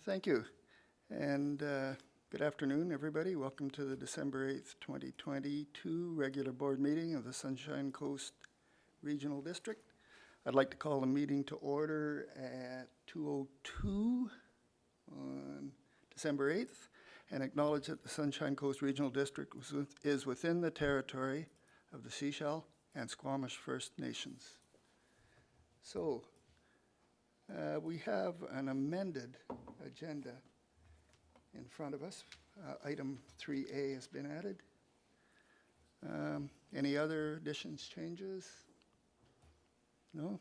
Thank you. And good afternoon, everybody. Welcome to the December 8th, 2022 regular board meeting of the Sunshine Coast Regional District. I'd like to call the meeting to order at 2:02 on December 8th and acknowledge that the Sunshine Coast Regional District is within the territory of the Sechelt and Squamish First Nations. So, we have an amended agenda in front of us. Item 3A has been added. Any other additions, changes? No?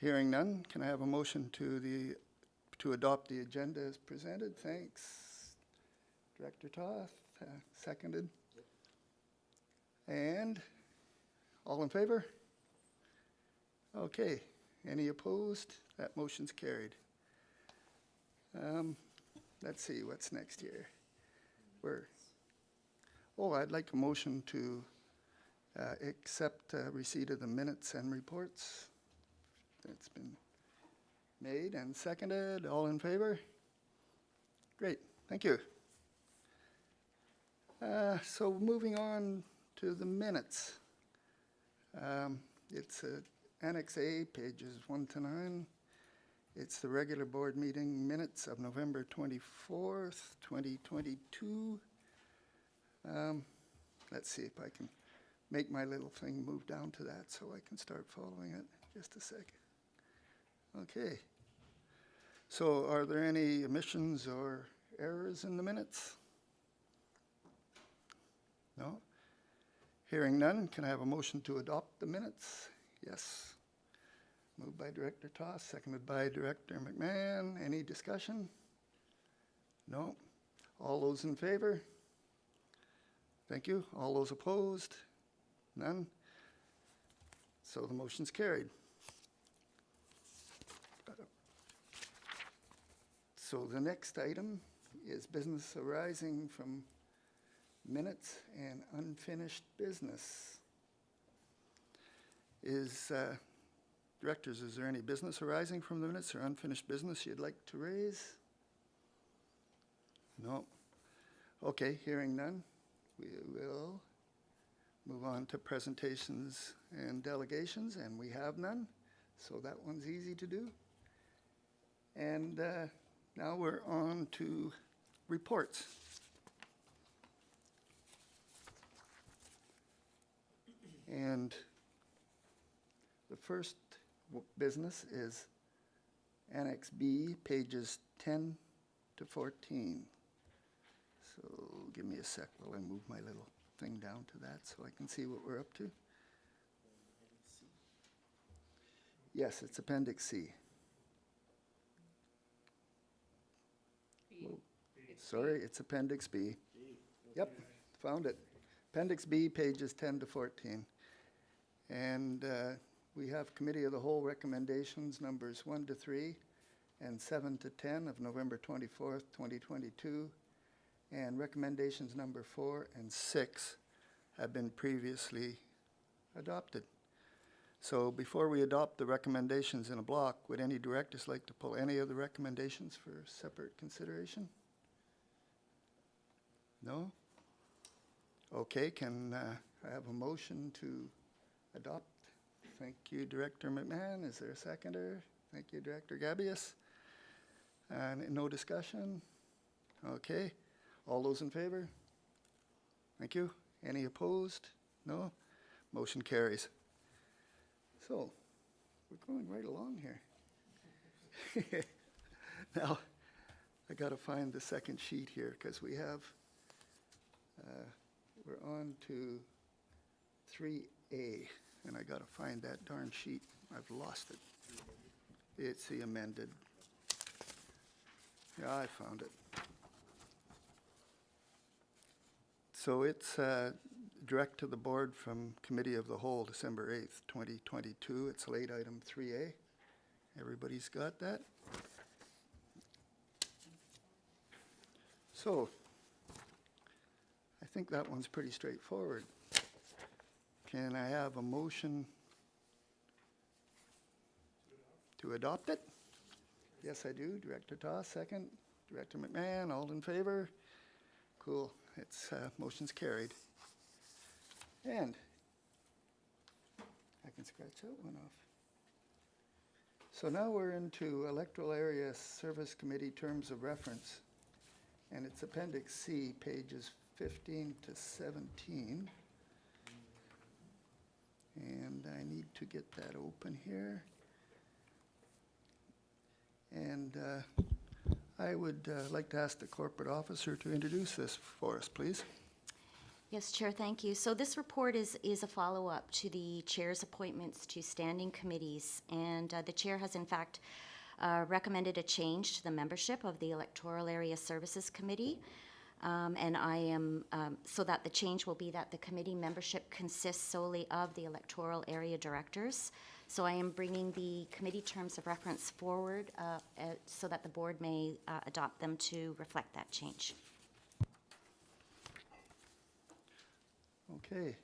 Hearing none, can I have a motion to adopt the agenda as presented? Thanks. Director Toth, seconded. And all in favor? Okay. Any opposed? That motion's carried. Let's see, what's next here? I'd like a motion to accept receipt of the minutes and reports. That's been made and seconded. All in favor? Great, thank you. So moving on to the minutes. It's Annex A, pages 1 to 9. It's the regular board meeting minutes of November 24th, 2022. Let's see if I can make my little thing move down to that so I can start following it. Just a second. Okay. So are there any omissions or errors in the minutes? No? Hearing none, can I have a motion to adopt the minutes? Yes. Moved by Director Toss, seconded by Director McMahon. Any discussion? No. All those in favor? Thank you. All those opposed? None. So the motion's carried. So the next item is business arising from minutes and unfinished business. Directors, is there any business arising from the minutes or unfinished business you'd like to raise? No. Okay, hearing none, we will move on to presentations and delegations, and we have none, so that one's easy to do. And now we're on to reports. And the first business is Annex B, pages 10 to 14. So give me a sec while I move my little thing down to that so I can see what we're up to. Yes, it's Appendix C. Sorry, it's Appendix B. Yep, found it. Appendix B, pages 10 to 14. And we have Committee of the Whole recommendations numbers 1 to 3 and 7 to 10 of November 24th, 2022. And recommendations number 4 and 6 have been previously adopted. So before we adopt the recommendations in a block, would any directors like to pull any of the recommendations for separate consideration? No? Okay, can I have a motion to adopt? Thank you, Director McMahon. Is there a seconder? Thank you, Director Gabius. And no discussion? Okay. All those in favor? Thank you. Any opposed? No? Motion carries. So, we're going right along here. Now, I got to find the second sheet here because we have, we're on to 3A, and I got to find that darn sheet. I've lost it. It's the amended. Yeah, I found it. So it's direct to the board from Committee of the Whole, December 8th, 2022. It's late item 3A. Everybody's got that? So I think that one's pretty straightforward. Can I have a motion to adopt it? Yes, I do. Director Toss, second. Director McMahon, all in favor? Cool. It's, motion's carried. And I can scratch that one off. So now we're into Electoral Area Service Committee Terms of Reference. And it's Appendix C, pages 15 to 17. And I need to get that open here. And I would like to ask the corporate officer to introduce this for us, please. Yes, Chair, thank you. So this report is a follow-up to the Chair's appointments to standing committees, and the Chair has in fact recommended a change to the membership of the Electoral Area Services Committee, and I am, so that the change will be that the committee membership consists solely of the electoral area directors. So I am bringing the committee terms of reference forward so that the board may adopt them to reflect that change. Okay.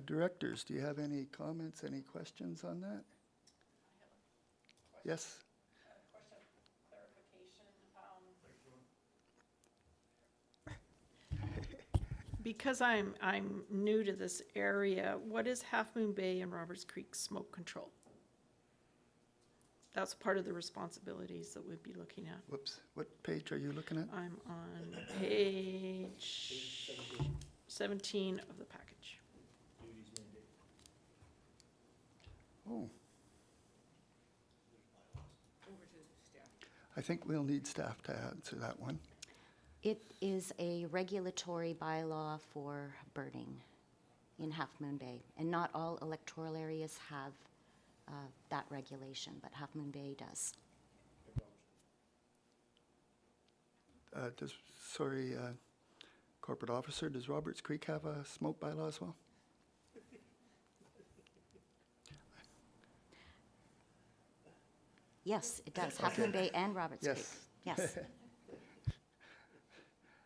Directors, do you have any comments, any questions on that? I have a question. Yes? Question, clarification. Because I'm new to this area, what is Half Moon Bay and Roberts Creek smoke control? That's part of the responsibilities that we'd be looking at. Whoops. What page are you looking at? I'm on page 17 of the package. Oh. I think we'll need staff to answer that one. It is a regulatory bylaw for birding in Half Moon Bay, and not all electoral areas have that regulation, but Half Moon Bay does. Corporate officer, does Roberts Creek have a smoke bylaw as well? Yes, it does. Half Moon Bay and Roberts Creek. Yes.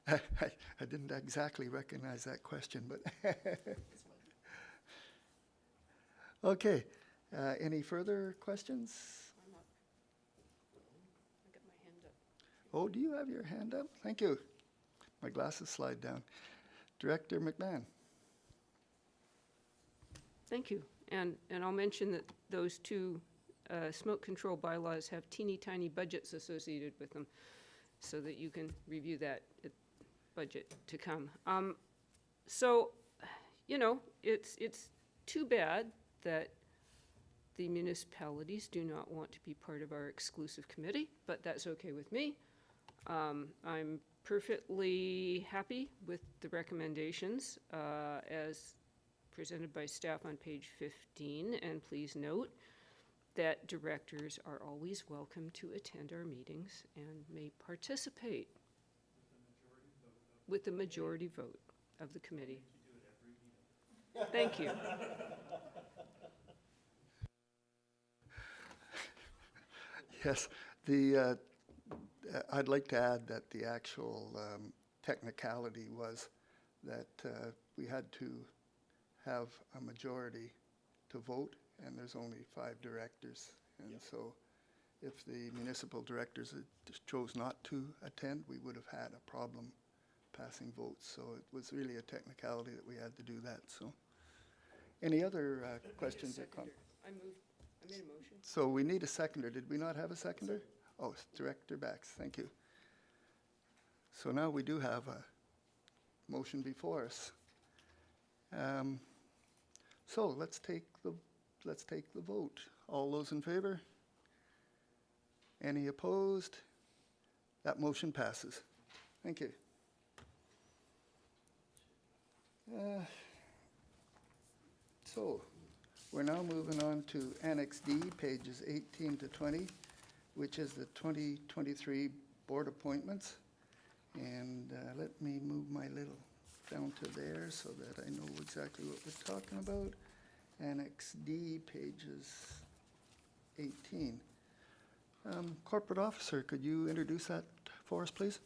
Yes. I didn't exactly recognize that question, but okay. Any further questions? I'm up. I got my hand up. Oh, do you have your hand up? Thank you. My glasses slide down. Director McMahon. Thank you. And I'll mention that those two smoke control bylaws have teeny tiny budgets associated with them so that you can review that budget to come. So, you know, it's too bad that the municipalities do not want to be part of our exclusive committee, but that's okay with me. I'm perfectly happy with the recommendations as presented by staff on page 15, and please note that directors are always welcome to attend our meetings and may participate with the majority vote of the committee. Thank you. Yes, I'd like to add that the actual technicality was that we had to have a majority to vote, and there's only 5 directors. And so if the municipal directors had just chose not to attend, we would have had a problem passing votes. So it was really a technicality that we had to do that. So any other questions or comments? I made a motion. So we need a seconder. Did we not have a seconder? Oh, it's Director Bax, thank you. So now we do have a motion before us. So let's take the vote. All those in favor? Any opposed? That motion passes. Thank you. So we're now moving on to Annex D, pages 18 to 20, which is the 2023 board appointments. And let me move my little down to there so that I know exactly what we're talking about. Annex D, pages 18. Corporate officer, could you introduce that for us, please?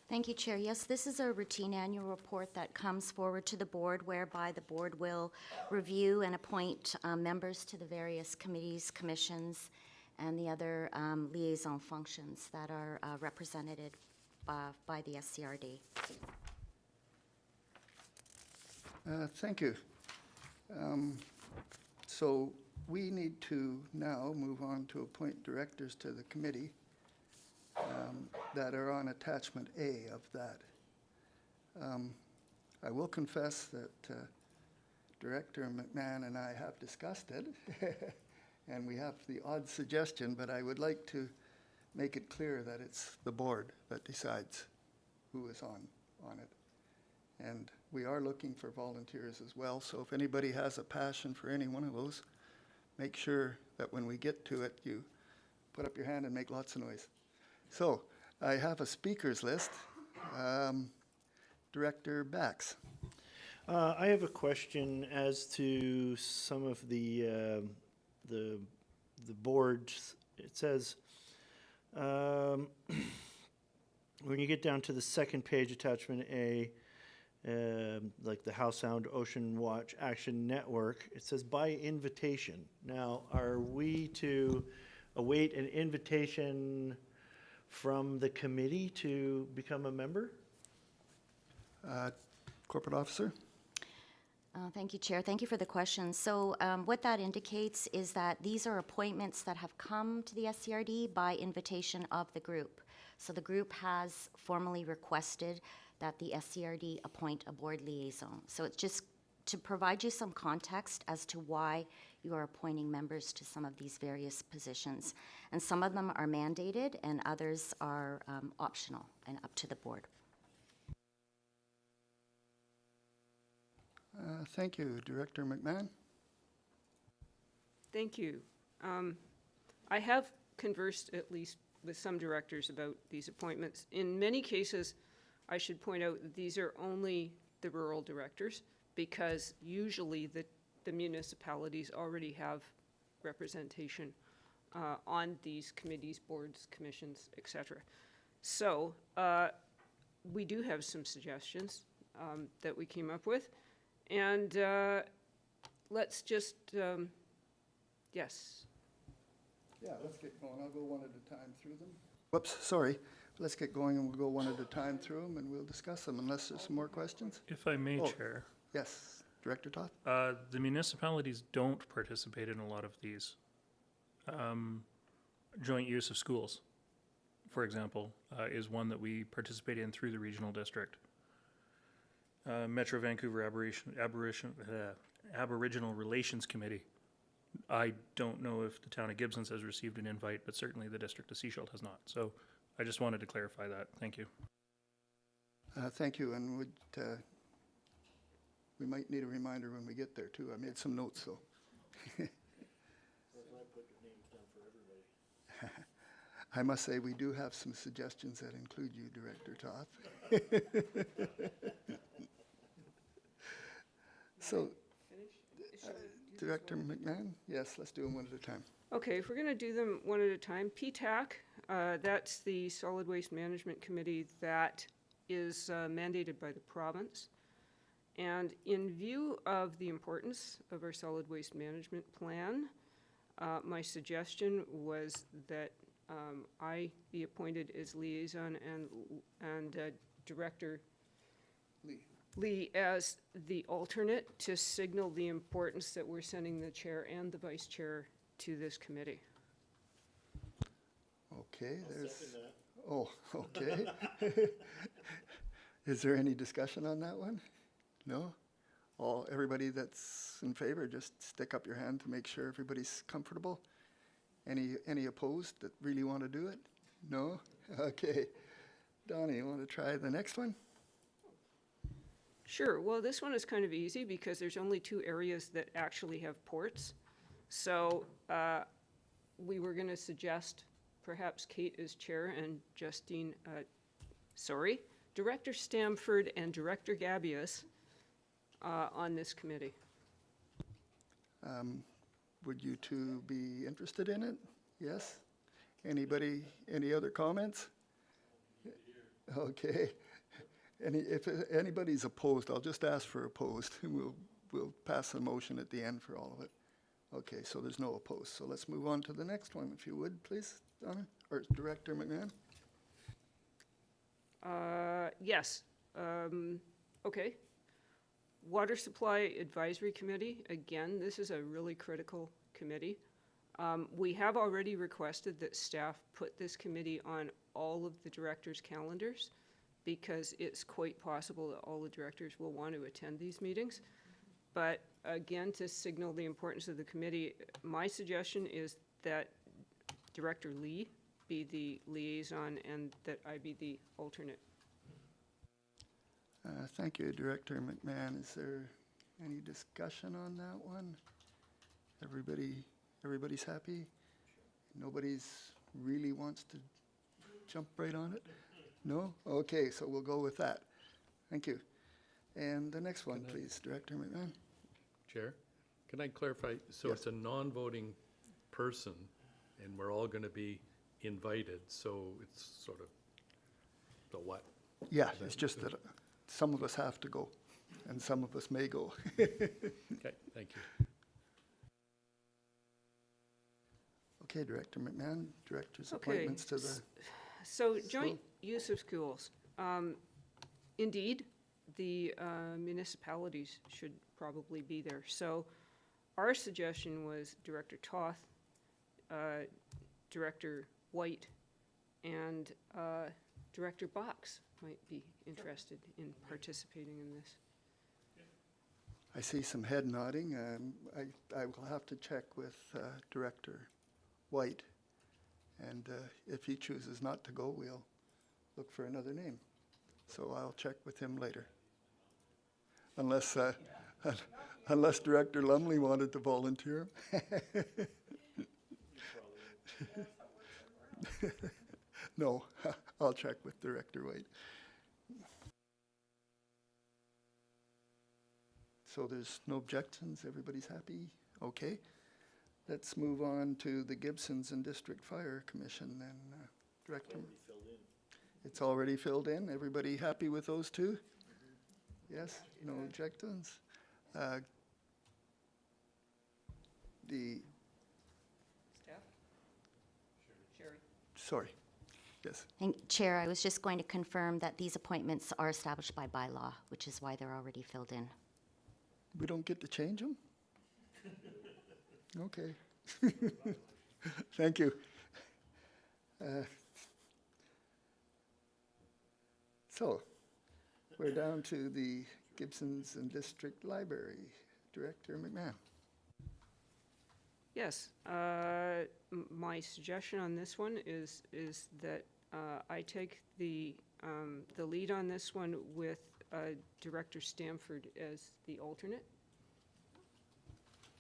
Thank you, Chair. Yes, this is a routine annual report that comes forward to the board, whereby the board will review and appoint members to the various committees, commissions, and the other liaison functions that are represented by the SCRD. Thank you. So we need to now move on to appoint directors to the committee that are on attachment A of that. I will confess that Director McMahon and I have discussed it, and we have the odd suggestion, but I would like to make it clear that it's the board that decides who is on it. And we are looking for volunteers as well, so if anybody has a passion for any one of those, make sure that when we get to it, you put up your hand and make lots of noise. So I have a speakers list. Director Bax. I have a question as to some of the boards. It says, when you get down to the second page, attachment A, like the House Sound Ocean Watch Action Network, it says by invitation. Now, are we to await an invitation from the committee to become a member? Corporate Officer. Thank you, Chair. Thank you for the question. So what that indicates is that these are appointments that have come to the SCRD by invitation of the group. So the group has formally requested that the SCRD appoint a board liaison. So it's just to provide you some context as to why you are appointing members to some of these various positions. And some of them are mandated and others are optional and up to the board. Thank you. Director McMahon. Thank you. I have conversed at least with some directors about these appointments. In many cases, I should point out that these are only the rural directors because usually the municipalities already have representation on these committees, boards, commissions, etc. So we do have some suggestions that we came up with. And let's just, yes. Yeah, let's get going. I'll go one at a time through them. Whoops, sorry. Let's get going and we'll go one at a time through them and we'll discuss them unless there's some more questions. If I may, Oh. Chair, Yes, Director Toth. the municipalities don't participate in a lot of these. Joint use of schools, for example, is one that we participate in through the regional district. Metro Vancouver Aboriginal Relations Committee. I don't know if the town of Gibsons has received an invite, but certainly the district of Seashield has not. So I just wanted to clarify that. Thank you. Thank you, and we might need a reminder when we get there too. I made some notes though. I must say, we do have some suggestions that include you, Director Toth. So, Director McMahon, yes, let's do them one at a time. Okay, if we're going to do them one at a time, PTAC, that's the Solid Waste Management Committee that is mandated by the province. And in view of the importance of our solid waste management plan, my suggestion was that I be appointed as liaison and Director Lee as the alternate to signal the importance that we're sending the chair and the vice chair to this committee. Okay, there's. Oh, okay. Is there any discussion on that one? No? Everybody that's in favor, just stick up your hand to make sure everybody's comfortable. Any opposed that really want to do it? No? Okay. Donnie, you want to try the next one? Sure. Well, this one is kind of easy because there's only 2 areas that actually have ports. So we were going to suggest perhaps Kate as chair and Justine, Director Stamford and Director Gabius on this committee. Would you two be interested in it? Yes? Anybody, any other comments? Okay. If anybody's opposed, I'll just ask for opposed, and we'll pass a motion at the end for all of it. Okay, so there's no opposed. So let's move on to the next one, if you would, please, Donna, or Director McMahon. Yes, okay. Water Supply Advisory Committee, again, this is a really critical committee. We have already requested that staff put this committee on all of the directors' calendars because it's quite possible that all the directors will want to attend these meetings. But again, to signal the importance of the committee, my suggestion is that Director Lee be the liaison and that I be the alternate. Thank you, Director McMahon. Is there any discussion on that one? Everybody's happy? Nobody's really wants to jump right on it? No? Okay, so we'll go with that. Thank you. And the next one, please, Director McMahon. Chair, can I clarify? So Yes. it's a non-voting person, and we're all going to be invited, so it's sort of the what? Yeah, it's just that some of us have to go, and some of us may go. Okay, thank you. Okay, Director McMahon, Director's Okay, appointments to the, So joint use of schools. Indeed, the municipalities should probably be there. So our suggestion was Director Toth, Director White, and Director Box might be interested in participating in this. I see some head nodding. I will have to check with Director White, and if he chooses not to go, we'll look for another name. So I'll check with him later. Unless Director Lumley wanted to volunteer. No, I'll check with Director White. So there's no objections, everybody's happy? Okay. Let's move on to the Gibsons and District Fire Commission then, Director. It's already filled in. Everybody happy with those two? Yes, no objections? The, Staff? Sherry? sorry, yes. Chair, I was just going to confirm that these appointments are established by bylaw, which is why they're already filled in. We don't get to change them? Okay. Thank you. So, we're down to the Gibsons and District Library. Director McMahon. Yes, my suggestion on this one is that I take the lead on this one with Director Stamford as the alternate.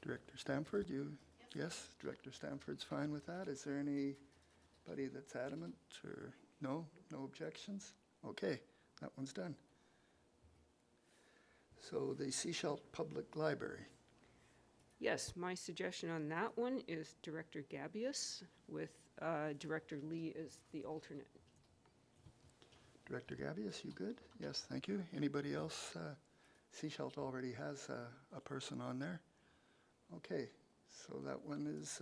Director Stamford, you, yes, Director Stamford's fine with that. Is there anybody that's adamant or no objections? Okay, that one's done. So the Seashell Public Library. Yes, my suggestion on that one is Director Gabius with Director Lee as the alternate. Director Gabius, you good? Yes, thank you. Anybody else? Seashell already has a person on there. Okay, so that one is,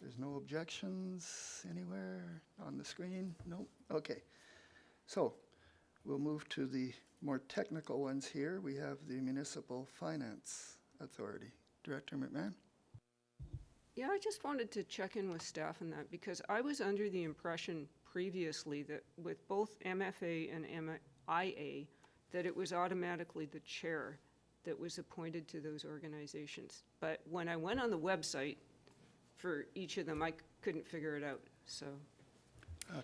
there's no objections anywhere on the screen? Nope, okay. So, we'll move to the more technical ones here. We have the Municipal Finance Authority. Director McMahon? Yeah, I just wanted to check in with staff on that because I was under the impression previously that with both MFA and MIA, that it was automatically the chair that was appointed to those organizations. But when I went on the website for each of them, I couldn't figure it out, so.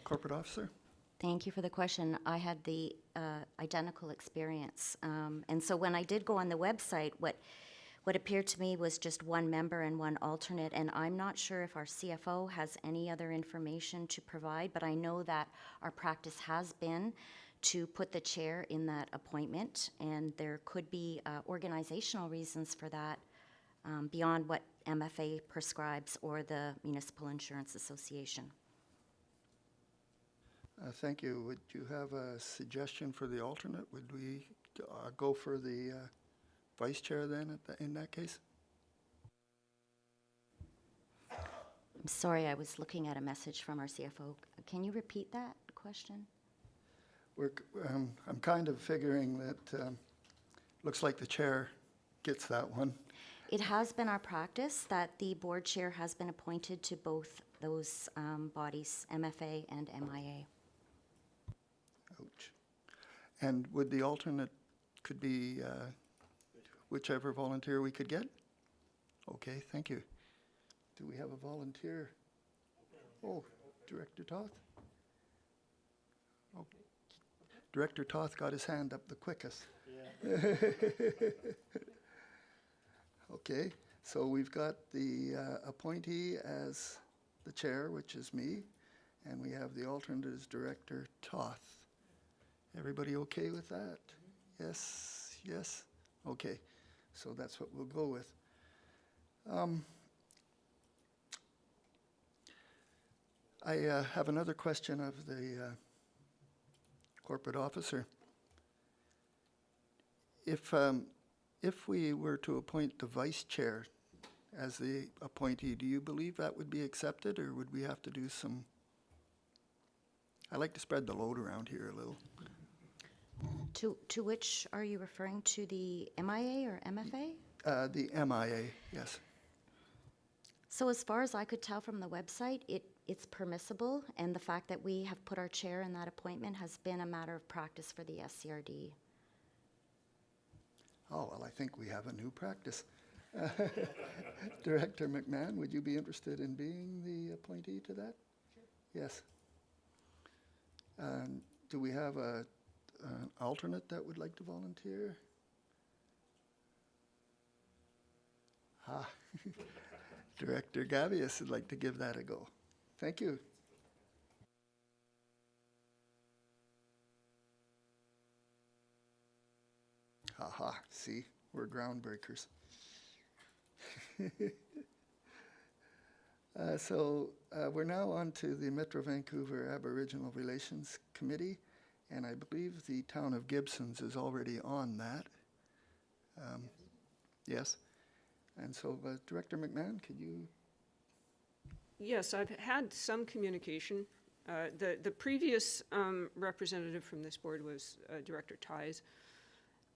Corporate Officer? Thank you for the question. I had the identical experience. And so when I did go on the website, what appeared to me was just one member and one alternate, and I'm not sure if our CFO has any other information to provide, but I know that our practice has been to put the chair in that appointment, and there could be organizational reasons for that beyond what MFA prescribes or the Municipal Insurance Association. Thank you. Would you have a suggestion for the alternate? Would we go for the vice chair then in that case? I'm sorry, I was looking at a message from our CFO. Can you repeat that question? I'm kind of figuring that, looks like the chair gets that one. It has been our practice that the board chair has been appointed to both those bodies, MFA and MIA. Ouch. And would the alternate could be whichever volunteer we could get? Okay, thank you. Do we have a volunteer? Oh, Director Toth? Oh, Director Toth got his hand up the quickest. Okay, so we've got the appointee as the chair, which is me, and we have the alternate as Director Toth. Everybody okay with that? Yes, yes? Okay, so that's what we'll go with. I have another question of the corporate officer. If we were to appoint the vice chair as the appointee, do you believe that would be accepted, or would we have to do some? I like to spread the load around here a little. To which are you referring to, the MIA or MFA? The MIA, yes. So as far as I could tell from the website, it's permissible, and the fact that we have put our chair in that appointment has been a matter of practice for the SCRD. Oh, well, I think we have a new practice. Director McMahon, would you be interested in being the appointee to that? Sure. Yes. Do we have an alternate that would like to volunteer? Ah, Director Gavious would like to give that a go. Thank you. Aha, see, we're groundbreakers. We're now on to the Metro Vancouver Aboriginal Relations Committee, and I believe the town of Gibsons is already on that. Yes, and so Director McMahon, could you? Yes, I've had some communication. The previous representative from this board was Director Ties.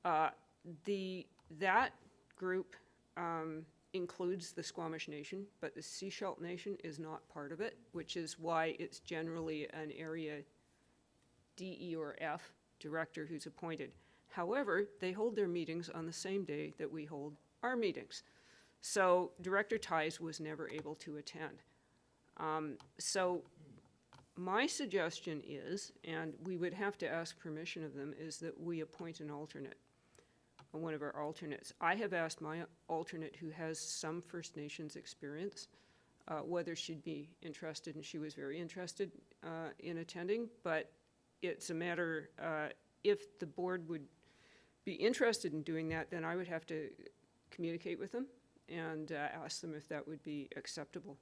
That group includes the Squamish Nation, but the Sechelt Nation is not part of it, which is why it's generally an area D, E, or F director who's appointed. However, they hold their meetings on the same day that we hold our meetings. So Director Ties was never able to attend. So my suggestion is, and we would have to ask permission of them, is that we appoint an alternate, one of our alternates. I have asked my alternate, who has some First Nations experience, whether she'd be interested, and she was very interested in attending, but it's a matter, if the board would be interested in doing that, then I would have to communicate with them and ask them if that would be acceptable.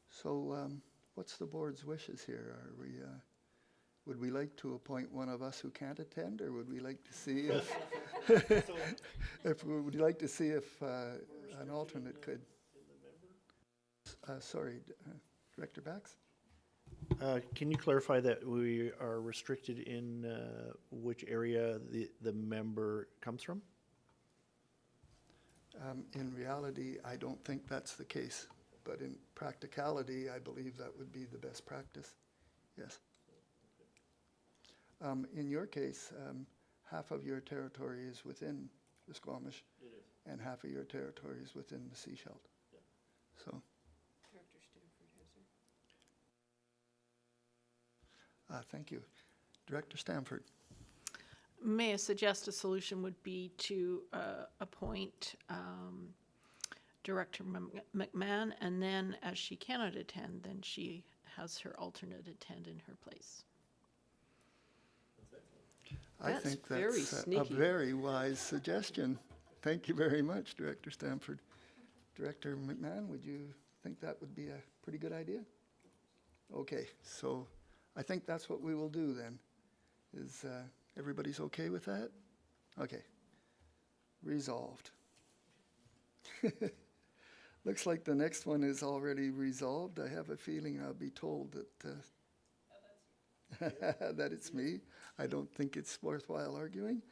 So what's the board's wishes here? Are we, would we like to appoint one of us who can't attend, or would we like to see if, would you like to see if an alternate could? Sorry, Director Bax? Can you clarify that we are restricted in which area the member comes from? In reality, I don't think that's the case, but in practicality, I believe that would be the best practice. Yes. In your case, half of your territory is within the Squamish, and half of your territory is within the Sechelt. Yeah. So. Director Stanford has Thank you. Director Stanford. May I suggest a solution would be to appoint Director McMahon, and then as she cannot attend, then she has her alternate attend in her place. I That's think very that's a sneaky. very wise suggestion. Thank you very much, Director Stanford. Director McMahon, would you think that would be a pretty good idea? Okay, so I think that's what we will do then. Is everybody's okay with that? Okay. Resolved. Looks like the next one is already resolved. I have a feeling I'll be told that, that it's me. I don't think it's worthwhile arguing.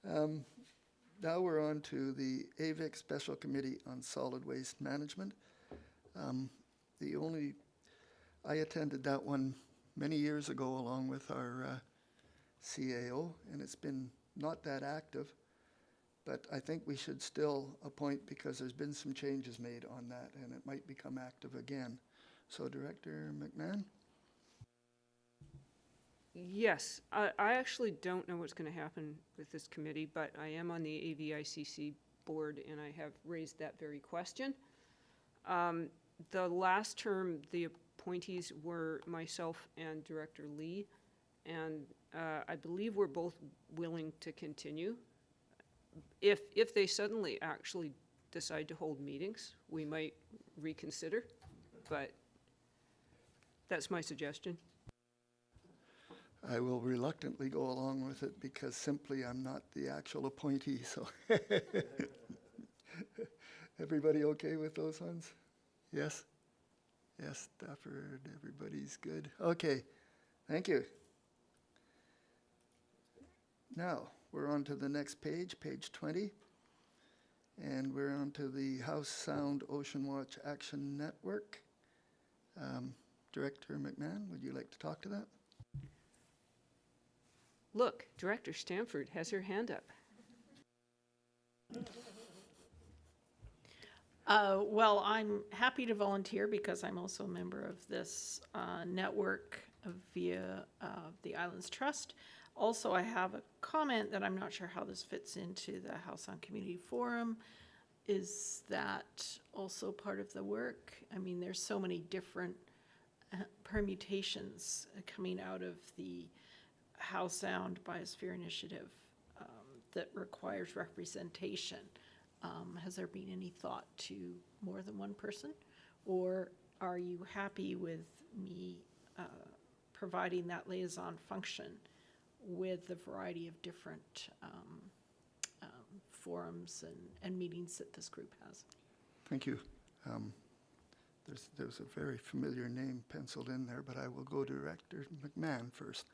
Now we're on to the AVIC Special Committee on Solid Waste Management. I attended that one many years ago along with our CAO, and it's been not that active, but I think we should still appoint because there's been some changes made on that, and it might become active again. So Director McMahon? Yes, I actually don't know what's going to happen with this committee, but I am on the AVICC board, and I have raised that very question. The last term, the appointees were myself and Director Lee, and I believe we're both willing to continue. If they suddenly actually decide to hold meetings, we might reconsider, but that's my suggestion. I will reluctantly go along with it because simply I'm not the actual appointee, so. Everybody okay with those ones? Yes? Yes, Stafford, everybody's good. Okay, thank you. Now, we're on to the next page, page 20. And we're on to the House Sound Ocean Watch Action Network. Director McMahon, would you like to talk to that? Look, Director Stanford has her hand up. Well, I'm happy to volunteer because I'm also a member of this network via the Islands Trust. Also, I have a comment that I'm not sure how this fits into the House on Community Forum. Is that also part of the work? I mean, there's so many different permutations coming out of the House Sound Biosphere Initiative that requires representation. Has there been any thought to more than one person? Or are you happy with me providing that liaison function with the variety of different forums and meetings that this group has? Thank you. There's a very familiar name penciled in there, but I will go to Director McMahon first.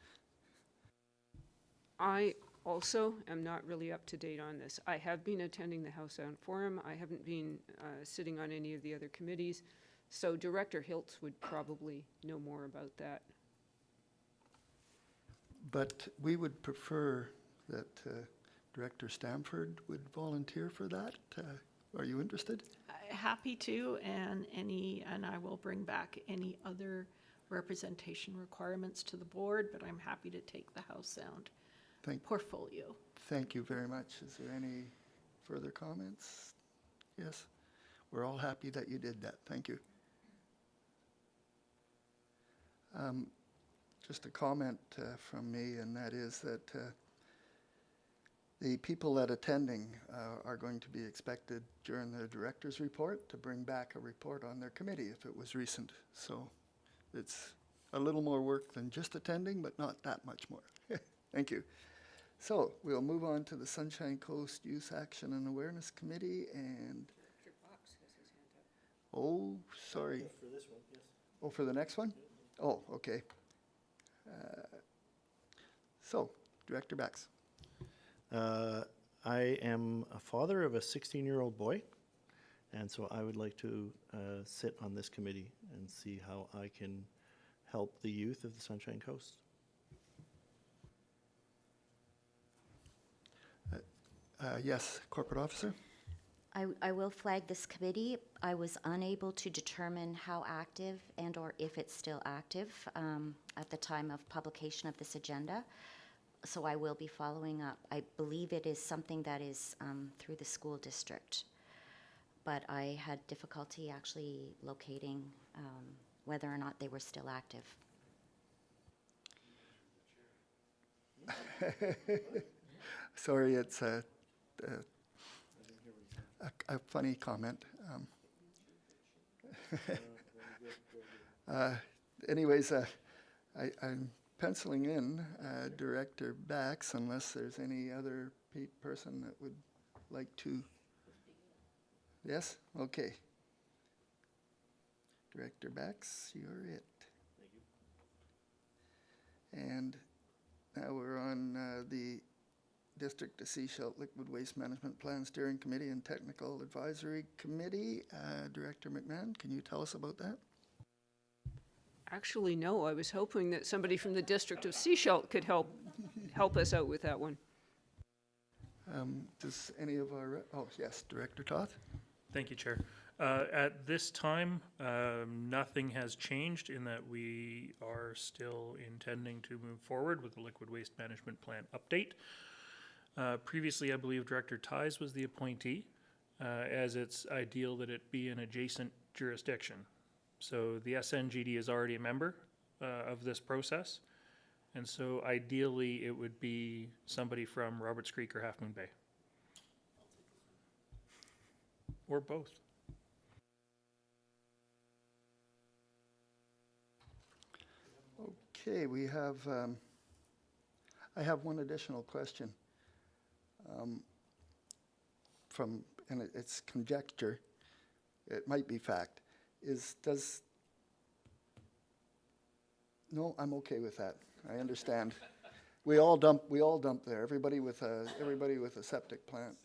I also am not really up to date on this. I have been attending the House Sound Forum. I haven't been sitting on any of the other committees. So Director Hiltz would probably know more about that. But we would prefer that Director Stamford would volunteer for that. Are you interested? Happy to, and I will bring back any other representation requirements to the board, but I'm happy to take the House Sound portfolio. Thank you very much. Is there any further comments? Yes? We're all happy that you did that. Thank you. Just a comment from me, and that is that the people that attending are going to be expected during the director's report to bring back a report on their committee if it was recent. So it's a little more work than just attending, but not that much more. Thank you. So we'll move on to the Sunshine Coast Youth Action and Awareness Committee, and oh, sorry. For this one, yes. Oh, for the next one? Oh, okay. So, Director Bax. I am a father of a 16-year-old boy, and so I would like to sit on this committee and see how I can help the youth of the Sunshine Coast. Yes, Corporate Officer? I will flag this committee. I was unable to determine how active and or if it's still active at the time of publication of this agenda. So I will be following up. I believe it is something that is through the school district, but I had difficulty actually locating whether or not they were still active. Sorry, it's a funny comment. Anyways, I'm penciling in Director Bax unless there's any other person that would like to. Yes? Okay. Director Bax, you're it. And now we're on the District to Seashell Liquid Waste Management Plan Steering Committee and Technical Advisory Committee. Director McMahon, can you tell us about that? Actually, no, I was hoping that somebody from the District of Seashell could help us out with that one. Does any of our, oh yes, Director Toth? Thank you, Chair. At this time, nothing has changed in that we are still intending to move forward with the liquid waste management plan update. Previously, I believe Director Ties was the appointee, as it's ideal that it be an adjacent jurisdiction. So the SNGD is already a member of this process, and so ideally it would be somebody from Roberts Creek or Half Moon Bay. Or both. Okay, we have, I have one additional question. And it's conjecture, it might be fact, no, I'm okay with that, I understand. We all dump there, everybody with a septic plant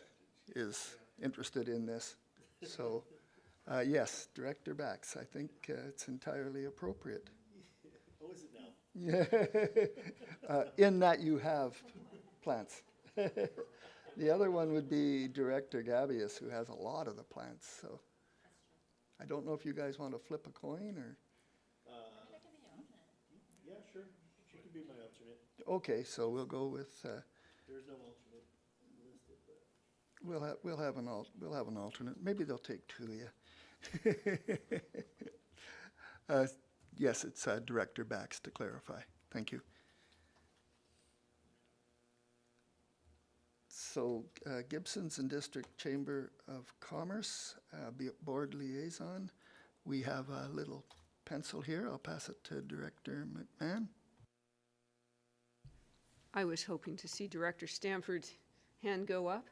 is interested in this. So, yes, Director Bax, I think it's entirely appropriate. Oh, is it now? Yeah, in that you have plants. The other one would be Director Gabius, who has a lot of the plants, so. I don't know if you guys want to flip a coin, or, Yeah, sure. She could be my alternate. okay, so we'll go with, There's no alternate listed, but. we'll have an alternate, maybe they'll take two of you. Yes, it's Director Bax, to clarify, thank you. So Gibson's and District Chamber of Commerce, board liaison. We have a little pencil here. I'll pass it to Director McMahon. I was hoping to see Director Stanford's hand go up.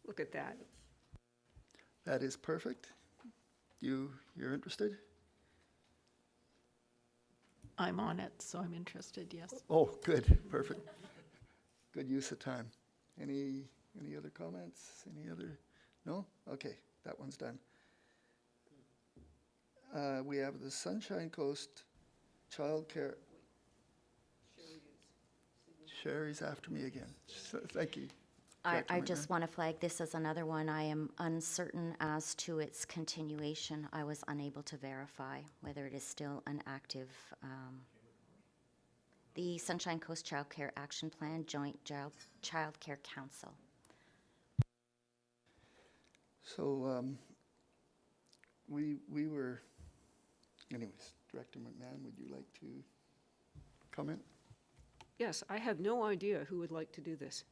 Look at that. That is perfect. You're interested? I'm on it, so I'm interested, yes. Oh, good, perfect. Good use of time. Any other comments? Any other? No? Okay, that one's done. We have the Sunshine Coast Child Care. Sherry's after me again. So, thank you. I Director just McMahon. want to flag this as another one. I am uncertain as to its continuation. I was unable to verify whether it is still an active, the Sunshine Coast Child Care Action Plan Joint Child Care Council. So we were, anyways, Director McMahon, would you like to comment? Yes, I have no idea who would like to do this.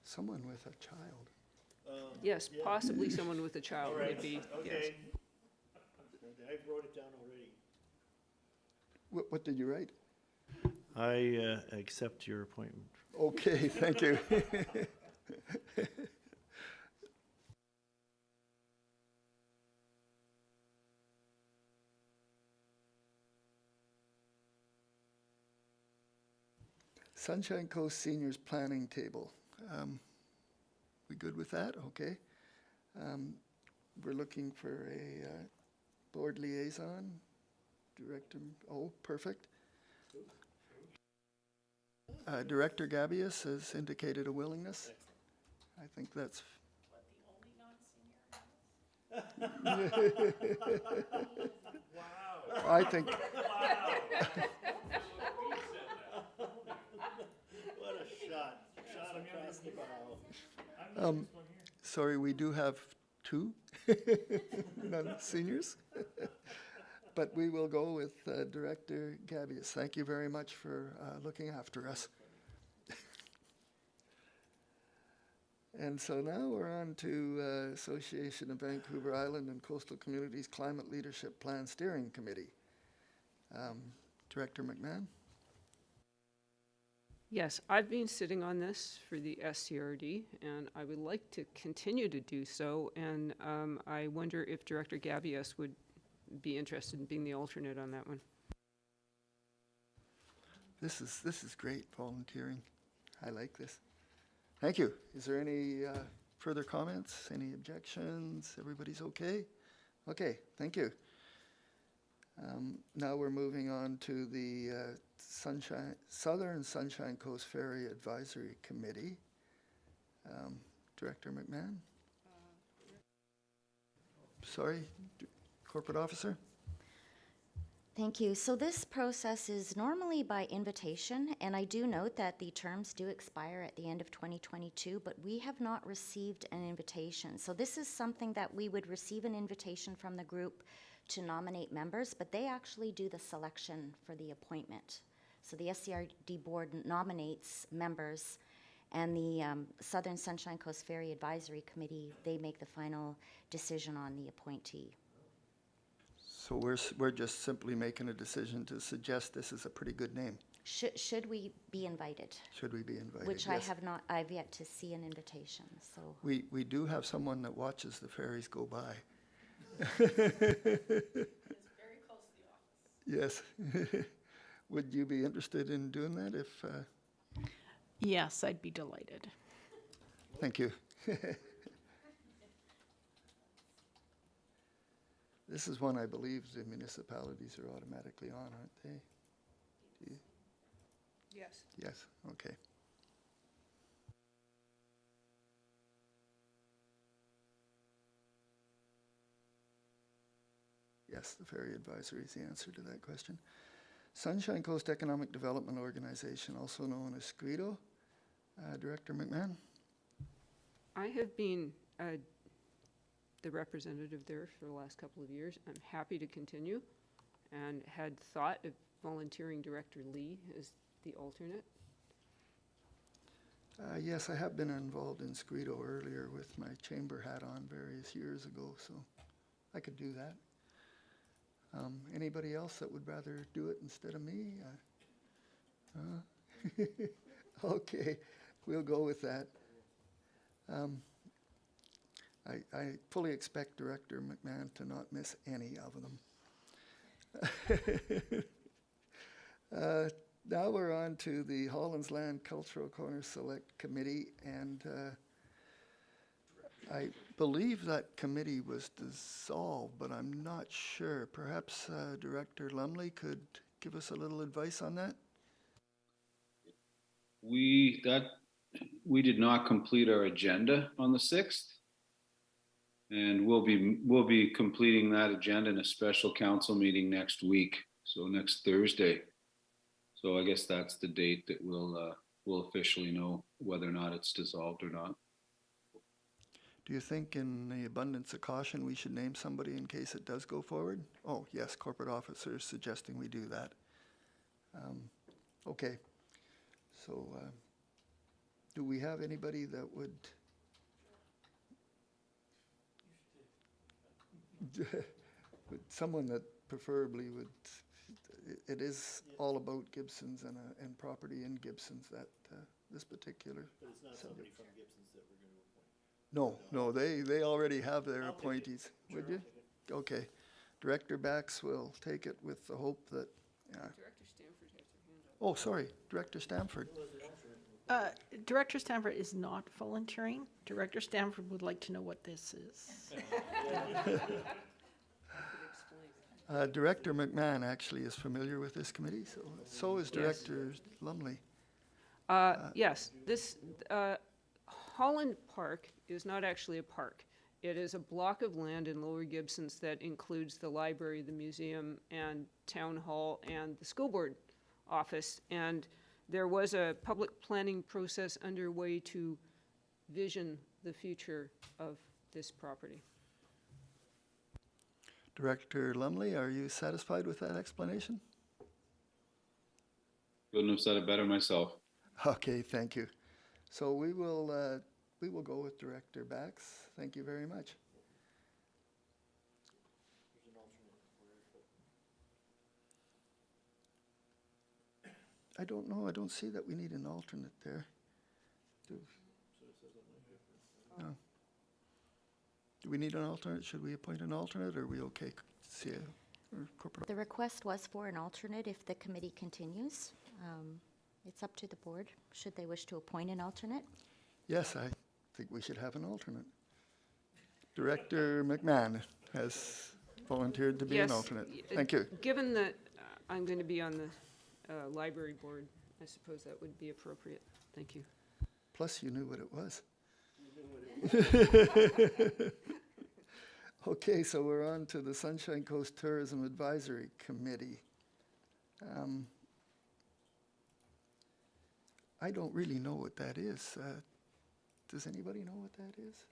Someone with a child. Yes, possibly someone with a child would be, yes. Okay. I wrote it down already. What did you write? I accept your appointment. Okay, thank you. Sunshine Coast Seniors Planning Table. We good with that? Okay. We're looking for a board liaison. Director, oh, perfect. Director Gabius has indicated a willingness. I think that's. I think. What a shot. Shot across the bow. Sorry, we do have two non-seniors. But we will go with Director Gabius. Thank you very much for looking after us. And so now we're on to Association of Vancouver Island and Coastal Communities Climate Leadership Plan Steering Committee. Director McMahon? Yes, I've been sitting on this for the SCRD, and I would like to continue to do so. And I wonder if Director Gavious would be interested in being the alternate on that one. This is great, volunteering. I like this. Thank you. Is there any further comments, any objections? Everybody's okay? Okay, thank you. Now we're moving on to the Southern Sunshine Coast Ferry Advisory Committee. Director McMahon? Sorry, Corporate Officer? Thank you. So this process is normally by invitation, and I do note that the terms do expire at the end of 2022, but we have not received an invitation. So this is something that we would receive an invitation from the group to nominate members, but they actually do the selection for the appointment. So the SCRD board nominates members, and the Southern Sunshine Coast Ferry Advisory Committee, they make the final decision on the appointee. So we're just simply making a decision to suggest this is a pretty good name. Should we be invited? Should we be invited? Which Yes. I've yet to see an invitation, so. We do have someone that watches the ferries go by. It's very close to the office. Yes. Would you be interested in doing that if, Yes, I'd be delighted. thank you. This is one I believe the municipalities are automatically on, aren't they? Do you- Yes. Yes, okay. Yes, the Ferry Advisory is the answer to that question. Sunshine Coast Economic Development Organization, also known as SCREDO. Director McMahon? I have been the representative there for the last couple of years. I'm happy to continue and had thought of volunteering Director Lee as the alternate. Yes, I have been involved in SCREDO earlier with my chamber hat on various years ago, so I could do that. Anybody else that would rather do it instead of me? Okay, we'll go with that. I fully expect Director McMahon to not miss any of them. Now we're on to the Hollands Land Cultural Corner Select Committee, and I believe that committee was dissolved, but I'm not sure. Perhaps Director Lumley could give us a little advice on that? We did not complete our agenda on the 6th. And we'll be completing that agenda in a special council meeting next week, so next Thursday. So I guess that's the date that we'll officially know whether or not it's dissolved or not. Do you think in the abundance of caution, we should name somebody in case it does go forward? Oh, yes, corporate officer is suggesting we do that. Okay, so do we have anybody that would? Someone that preferably would, it is all about Gibsons and property in Gibsons, that this particular. But it's not somebody from Gibson's that we're going to appoint. No, they already have their appointees. Would you? Okay. Director Bax will take it with the hope that, Director Stanford has her hand up. oh, sorry, Director Stamford. Director Stanford is not volunteering. Director Stanford would like to know what this is. Director McMahon actually is familiar with this committee, so is Director Lumley. Yes, this Holland Park is not actually a park. It is a block of land in Lower Gibsons that includes the library, the museum, and town hall, and the school board office. And there was a public planning process underway to vision the future of this property. Director Lumley, are you satisfied with that explanation? Couldn't have said it better myself. Okay, thank you. So we will go with Director Bax. Thank you very much. I don't know, I don't see that we need an alternate there. Do no. Do we need an alternate? Should we appoint an alternate, or are we okay? See, or corporate? The request was for an alternate if the committee continues. It's up to the board, should they wish to appoint an alternate. Yes, I think we should have an alternate. Director McMahon has volunteered to be an Yes, alternate. Thank you. Given that I'm going to be on the library board, I suppose that would be appropriate. Thank you. Plus, you knew what it was. Okay, so we're on to the Sunshine Coast Tourism Advisory Committee. I don't really know what that is. Does anybody know what that is?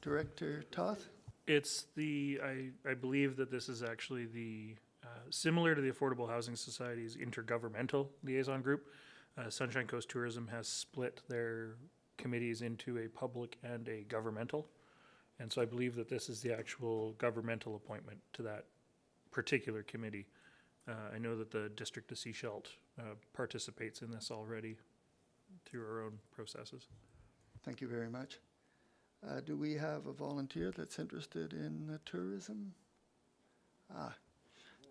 Director Toth? It's I believe that this is actually similar to the Affordable Housing Society's intergovernmental liaison group. Sunshine Coast Tourism has split their committees into a public and a governmental. And so I believe that this is the actual governmental appointment to that particular committee. I know that the District of Seashelt participates in this already through our own processes. Thank you very much. Do we have a volunteer that's interested in tourism?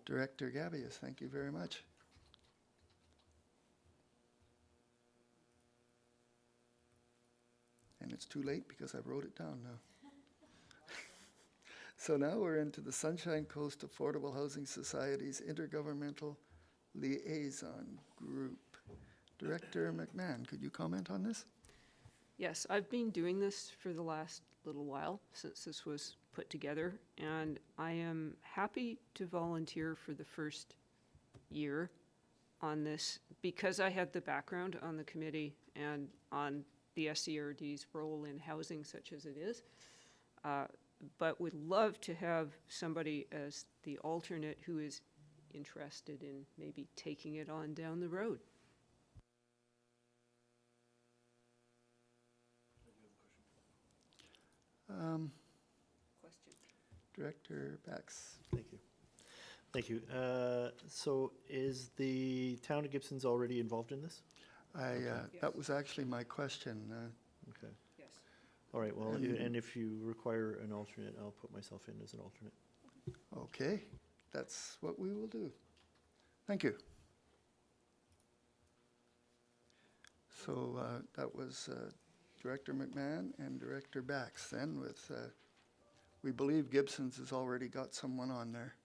Director Gabius, thank you very much. And it's too late because I wrote it down now. So now we're into the Sunshine Coast Affordable Housing Society's Intergovernmental Liaison Group. Director McMahon, could you comment on this? Yes, I've been doing this for the last little while since this was put together, and I am happy to volunteer for the first year on this because I have the background on the committee and on the SCRD's role in housing such as it is, but would love to have somebody as the alternate who is interested in maybe taking it on down the road. Question. Director Bax. Thank you. Thank you. So is the town of Gibson's already involved in this? That was actually my question. Okay. Yes. All right, well, And- and if you require an alternate, I'll put myself in as an alternate. Okay, that's what we will do. Thank you. So that was Director McMahon and Director Bax then with, we believe Gibson's has already got someone on there.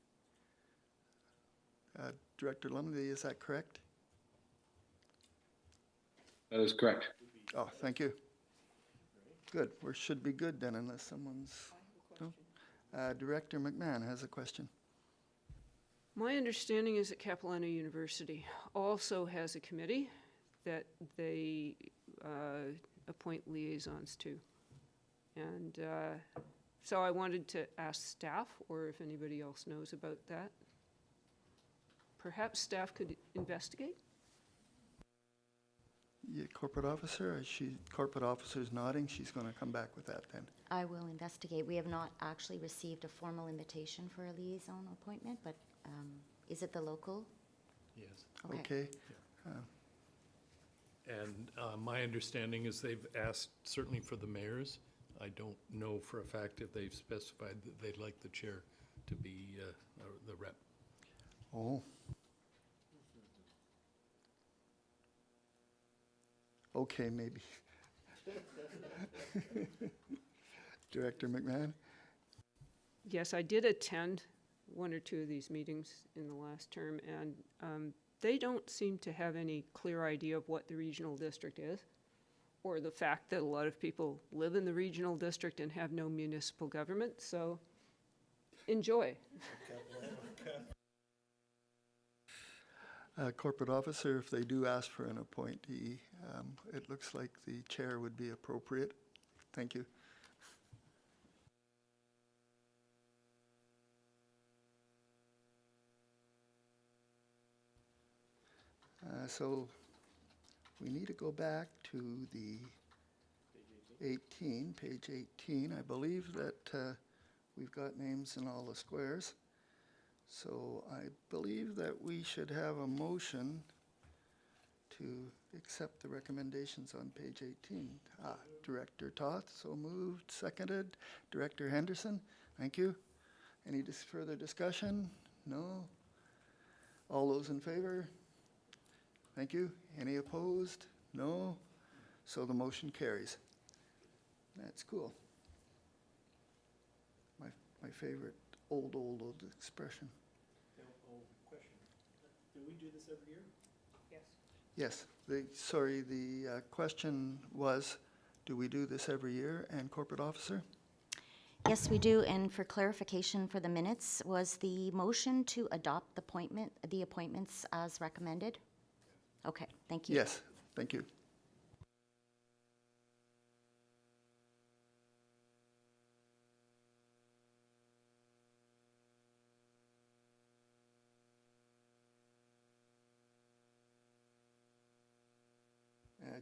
Director Lumley, is that correct? That is correct. Oh, thank you. Good, we should be good then unless someone's, no? Director McMahon has a question. My understanding is that Capilano University also has a committee that they appoint liaisons to. And so I wanted to ask staff, or if anybody else knows about that. Perhaps staff could investigate? Yeah, corporate officer, corporate officer's nodding, she's going to come back with that then. I will investigate. We have not actually received a formal invitation for a liaison appointment, but is it the local? Yes. Okay, And my understanding is they've asked, certainly for the mayors, I don't know for a fact if they've specified that they'd like the chair to be the rep. oh. Okay, maybe. Director McMahon? Yes, I did attend one or two of these meetings in the last term, and they don't seem to have any clear idea of what the regional district is, or the fact that a lot of people live in the regional district and have no municipal government, so enjoy. Corporate officer, if they do ask for an appointee, it looks like the chair would be appropriate. Thank you. So we need to go back to the 18, page 18. I believe that we've got names in all the squares. So I believe that we should have a motion to accept the recommendations on page 18. Director Toth, so moved, seconded. Director Henderson, thank you. Any further discussion? No? All those in favor? Thank you. Any opposed? No? So the motion carries. That's cool. My favorite old expression. Question. Do we do this every year? Yes. Yes, the question was, do we do this every year? And corporate officer? Yes, we do, and for clarification for the minutes, was the motion to adopt the appointments as recommended? Okay, thank you. Yes, thank you.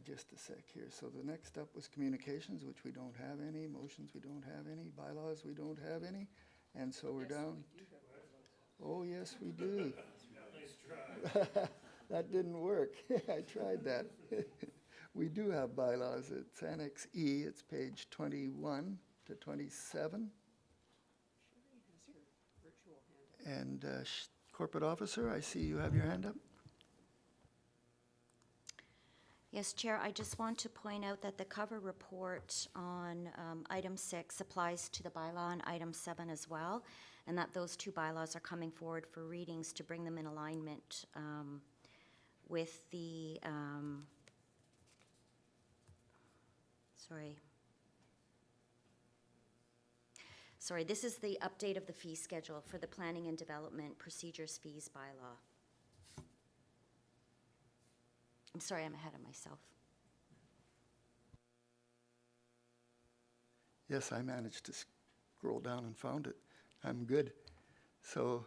Just a sec here. So the next up was communications, which we don't have any. Motions, we don't have any. Bylaws, we don't have any. And so we're down. Oh, yes, we do. That didn't work. I tried that. We do have bylaws. It's Annex E. It's page 21 to 27. And corporate officer, I see you have your hand up. Yes, Chair, I just want to point out that the cover report on item 6 applies to the bylaw on item 7 as well, and that those two bylaws are coming forward for readings to bring them in alignment with the, sorry, this is the update of the fee schedule for the Planning and Development Procedures Fees bylaw. I'm sorry, I'm ahead of myself. Yes, I managed to scroll down and found it. I'm good. So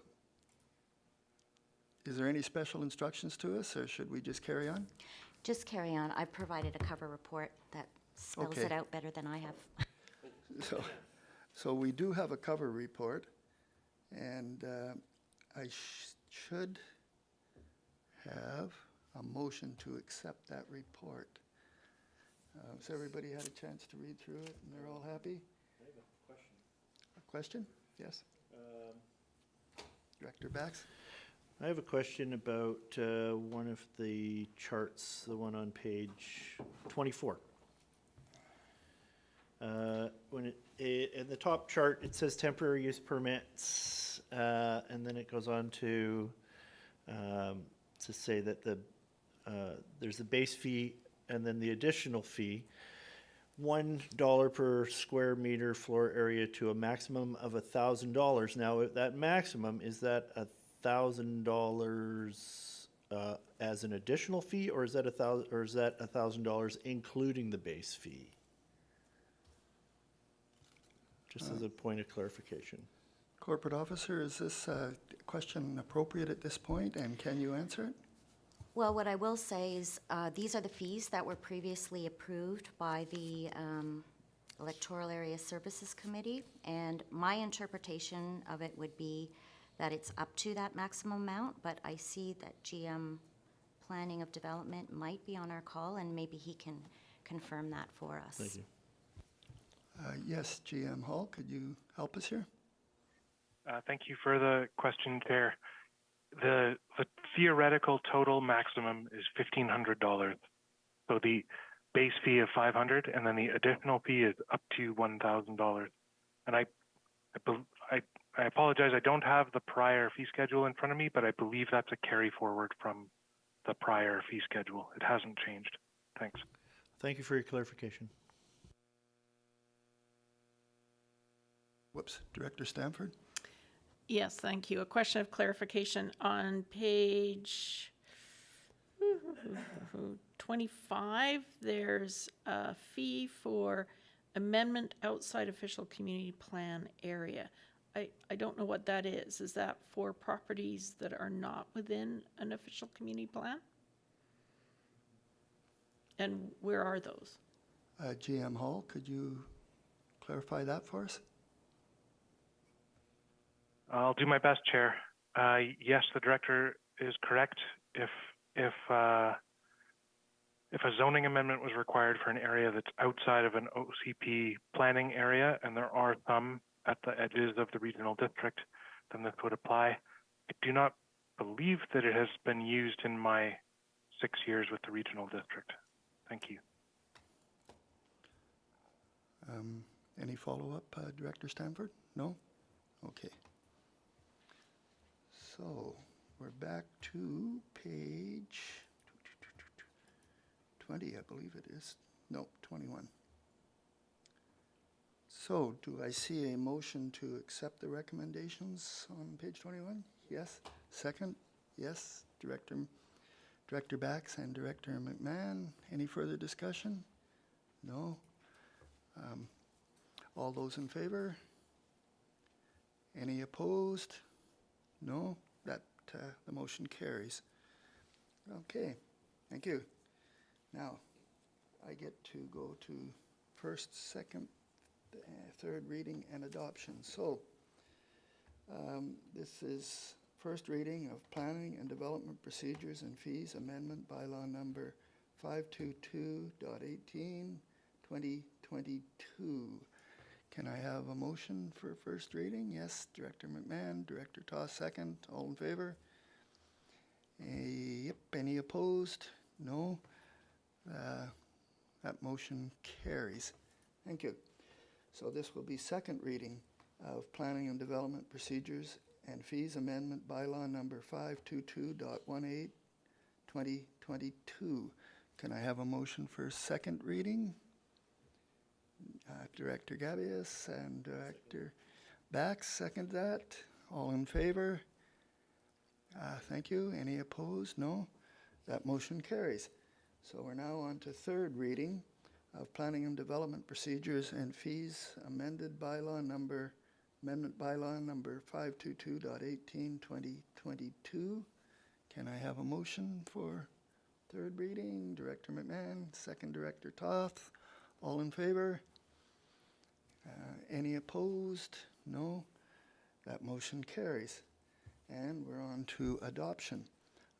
is there any special instructions to us, or should we just carry on? Just carry on. I've provided a cover report that spells Okay. it out better than I have. So we do have a cover report, and I should have a motion to accept that report. Has everybody had a chance to read through it, and they're all happy? I have a question. A question? Yes? Director Bax? I have a question about one of the charts, the one on page 24. In the top chart, it says temporary use permits, and then it goes on to say that there's the base fee and then the additional fee, $1 per square meter floor area to a maximum of $1,000. Now, that maximum, is that $1,000 as an additional fee, or is that $1,000 including the base fee? Just as a point of clarification. Corporate officer, is this question appropriate at this point, and can you answer it? Well, what I will say is these are the fees that were previously approved by the Electoral Area Services Committee, and my interpretation of it would be that it's up to that maximum amount, but I see that GM Planning of Development might be on our call, and maybe he can confirm that for us. Thank you. Yes, GM Hall, could you help us here? Thank you for the question there. The theoretical total maximum is $1,500. So the base fee of $500, and then the additional fee is up to $1,000. And I apologize, I don't have the prior fee schedule in front of me, but I believe that's a carry forward from the prior fee schedule. It hasn't changed. Thanks. Thank you for your clarification. Whoops, Director Stanford? Yes, thank you. A question of clarification on page 25. There's a fee for amendment outside official community plan area. I don't know what that is. Is that for properties that are not within an official community plan? And where are those? GM Hall, could you clarify that for us? I'll do my best, Chair. Yes, the director is correct. If a zoning amendment was required for an area that's outside of an OCP planning area, and there are some at the edges of the regional district, then this would apply. I do not believe that it has been used in my 6 years with the regional district. Thank you. Any follow-up, Director Stanford? No? Okay. So we're back to page 20, I believe it is. No, 21. So do I see a motion to accept the recommendations on page 21? Yes? Second? Yes? Director Bax and Director McMahon. Any further discussion? No? All those in favor? Any opposed? No? That the motion carries. Okay, thank you. Now, I get to go to first, second, third reading and adoption. So, this is first reading of Planning and Development Procedures and Fees Amendment Bylaw Number 522.18, 2022. Can I have a motion for first reading? Yes, Director McMahon, Director Toss second. All in favor? Yep. Any opposed? No. That motion carries. Thank you. So this will be second reading of Planning and Development Procedures and Fees Amendment Bylaw Number 522.18, 2022. Can I have a motion for second reading? Director Gabius and Director Bax second that. All in favor? Thank you. Any opposed? No. That motion carries. So we're now on to third reading of Planning and Development Procedures and Fees Amendment Bylaw Number 522.18, 2022. Can I have a motion for third reading? Director McMahon, second Director Toth. All in favor? Any opposed? No. That motion carries. And we're on to adoption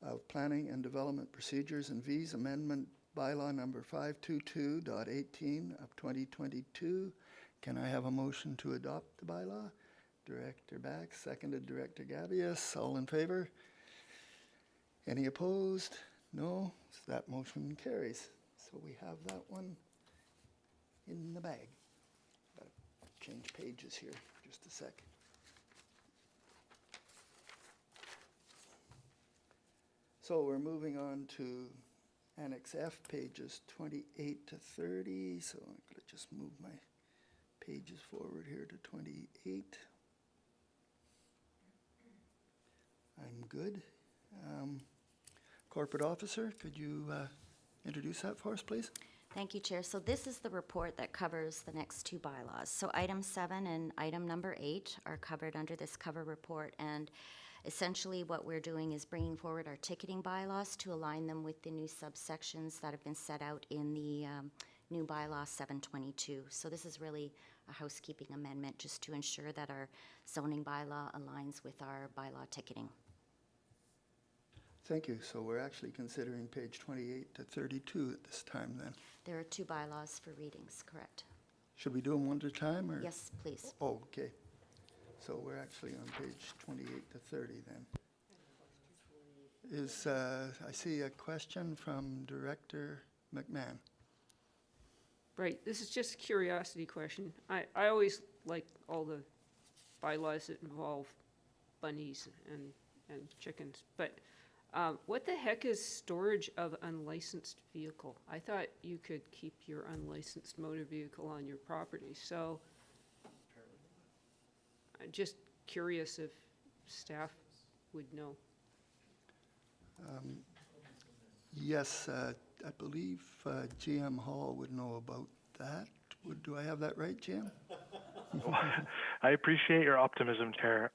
of Planning and Development Procedures and Fees Amendment Bylaw Number 522.18 of 2022. Can I have a motion to adopt the bylaw? Director Bax, seconded Director Gabius. All in favor? Any opposed? No. So that motion carries. So we have that one in the bag. Gotta change pages here, just a sec. So we're moving on to Annex F, pages 28 to 30. So I'm going to just move my pages forward here to 28. I'm good. Corporate Officer, could you introduce that for us, please? Thank you, Chair. So this is the report that covers the next two bylaws. So item 7 and item number 8 are covered under this cover report, and essentially what we're doing is bringing forward our ticketing bylaws to align them with the new subsections that have been set out in the new bylaw 722. So this is really a housekeeping amendment just to ensure that our zoning bylaw aligns with our bylaw ticketing. Thank you. So we're actually considering page 28 to 32 at this time then. There are two bylaws for readings, correct? Should we do them one at a time, or? Yes, please. Oh, okay. So we're actually on page 28 to 30 then. I see a question from Director McMahon. Right, this is just a curiosity question. I always like all the bylaws that involve bunnies and chickens, but what the heck is storage of unlicensed vehicle? I thought you could keep your unlicensed motor vehicle on your property, so I'm just curious if staff would know. Yes, I believe GM Hall would know about that. Do I have that right, GM? I appreciate your optimism, Chair.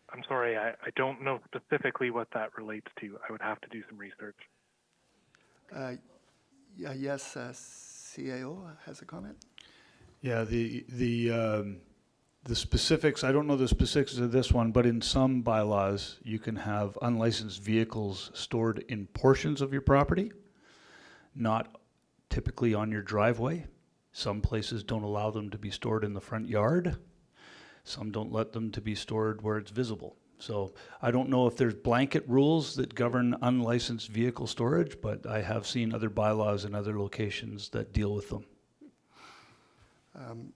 I'm sorry, I don't know specifically what that relates to. I would have to do some research. Yes, CAO has a comment. Yeah, the The specifics, I don't know the specifics of this one, but in some bylaws, you can have unlicensed vehicles stored in portions of your property, not typically on your driveway. Some places don't allow them to be stored in the front yard. Some don't let them to be stored where it's visible. So I don't know if there's blanket rules that govern unlicensed vehicle storage, but I have seen other bylaws in other locations that deal with them.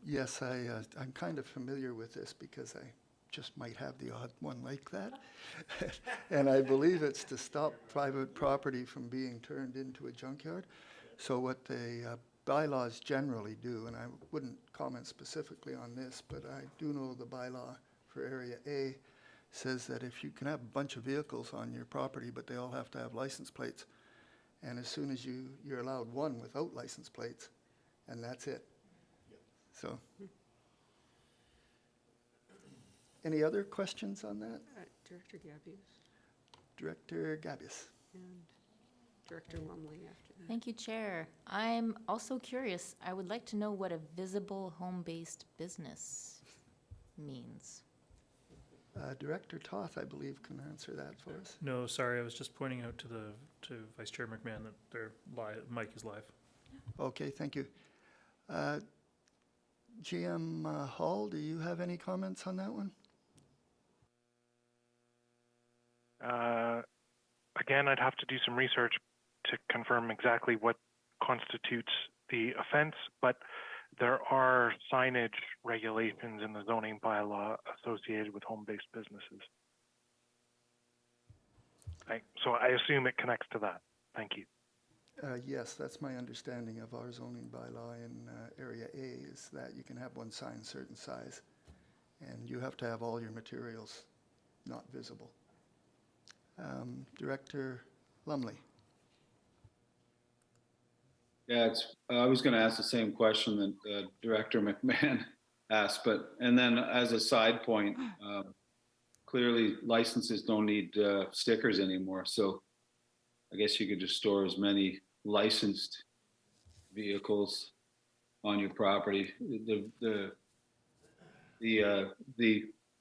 Yes, I'm kind of familiar with this because I just might have the odd one like that. And I believe it's to stop private property from being turned into a junkyard. So what the bylaws generally do, and I wouldn't comment specifically on this, but I do know the bylaw for Area A says that if you can have a bunch of vehicles on your property, but they all have to have license plates, and as soon as you're allowed one without license plates, and that's it. So, any other questions on that? Director Gabius Director Gabius. and Director Lumley after that. Thank you, Chair. I'm also curious. I would like to know what a visible home-based business means. Director Toth, I believe, can answer that for us. No, sorry, I was just pointing out to Vice Chair McMahon that their mic is live. Okay, thank you. GM Hall, do you have any comments on that one? Again, I'd have to do some research to confirm exactly what constitutes the offense, but there are signage regulations in the zoning bylaw associated with home-based businesses. So I assume it connects to that. Thank you. Yes, that's my understanding of our zoning bylaw in Area A, is that you can have one sign certain size, and you have to have all your materials not visible. Director Lumley. Yeah, I was going to ask the same question that Director McMahon asked, and then as a side point, clearly licenses don't need stickers anymore. So I guess you could just store as many licensed vehicles on your property. The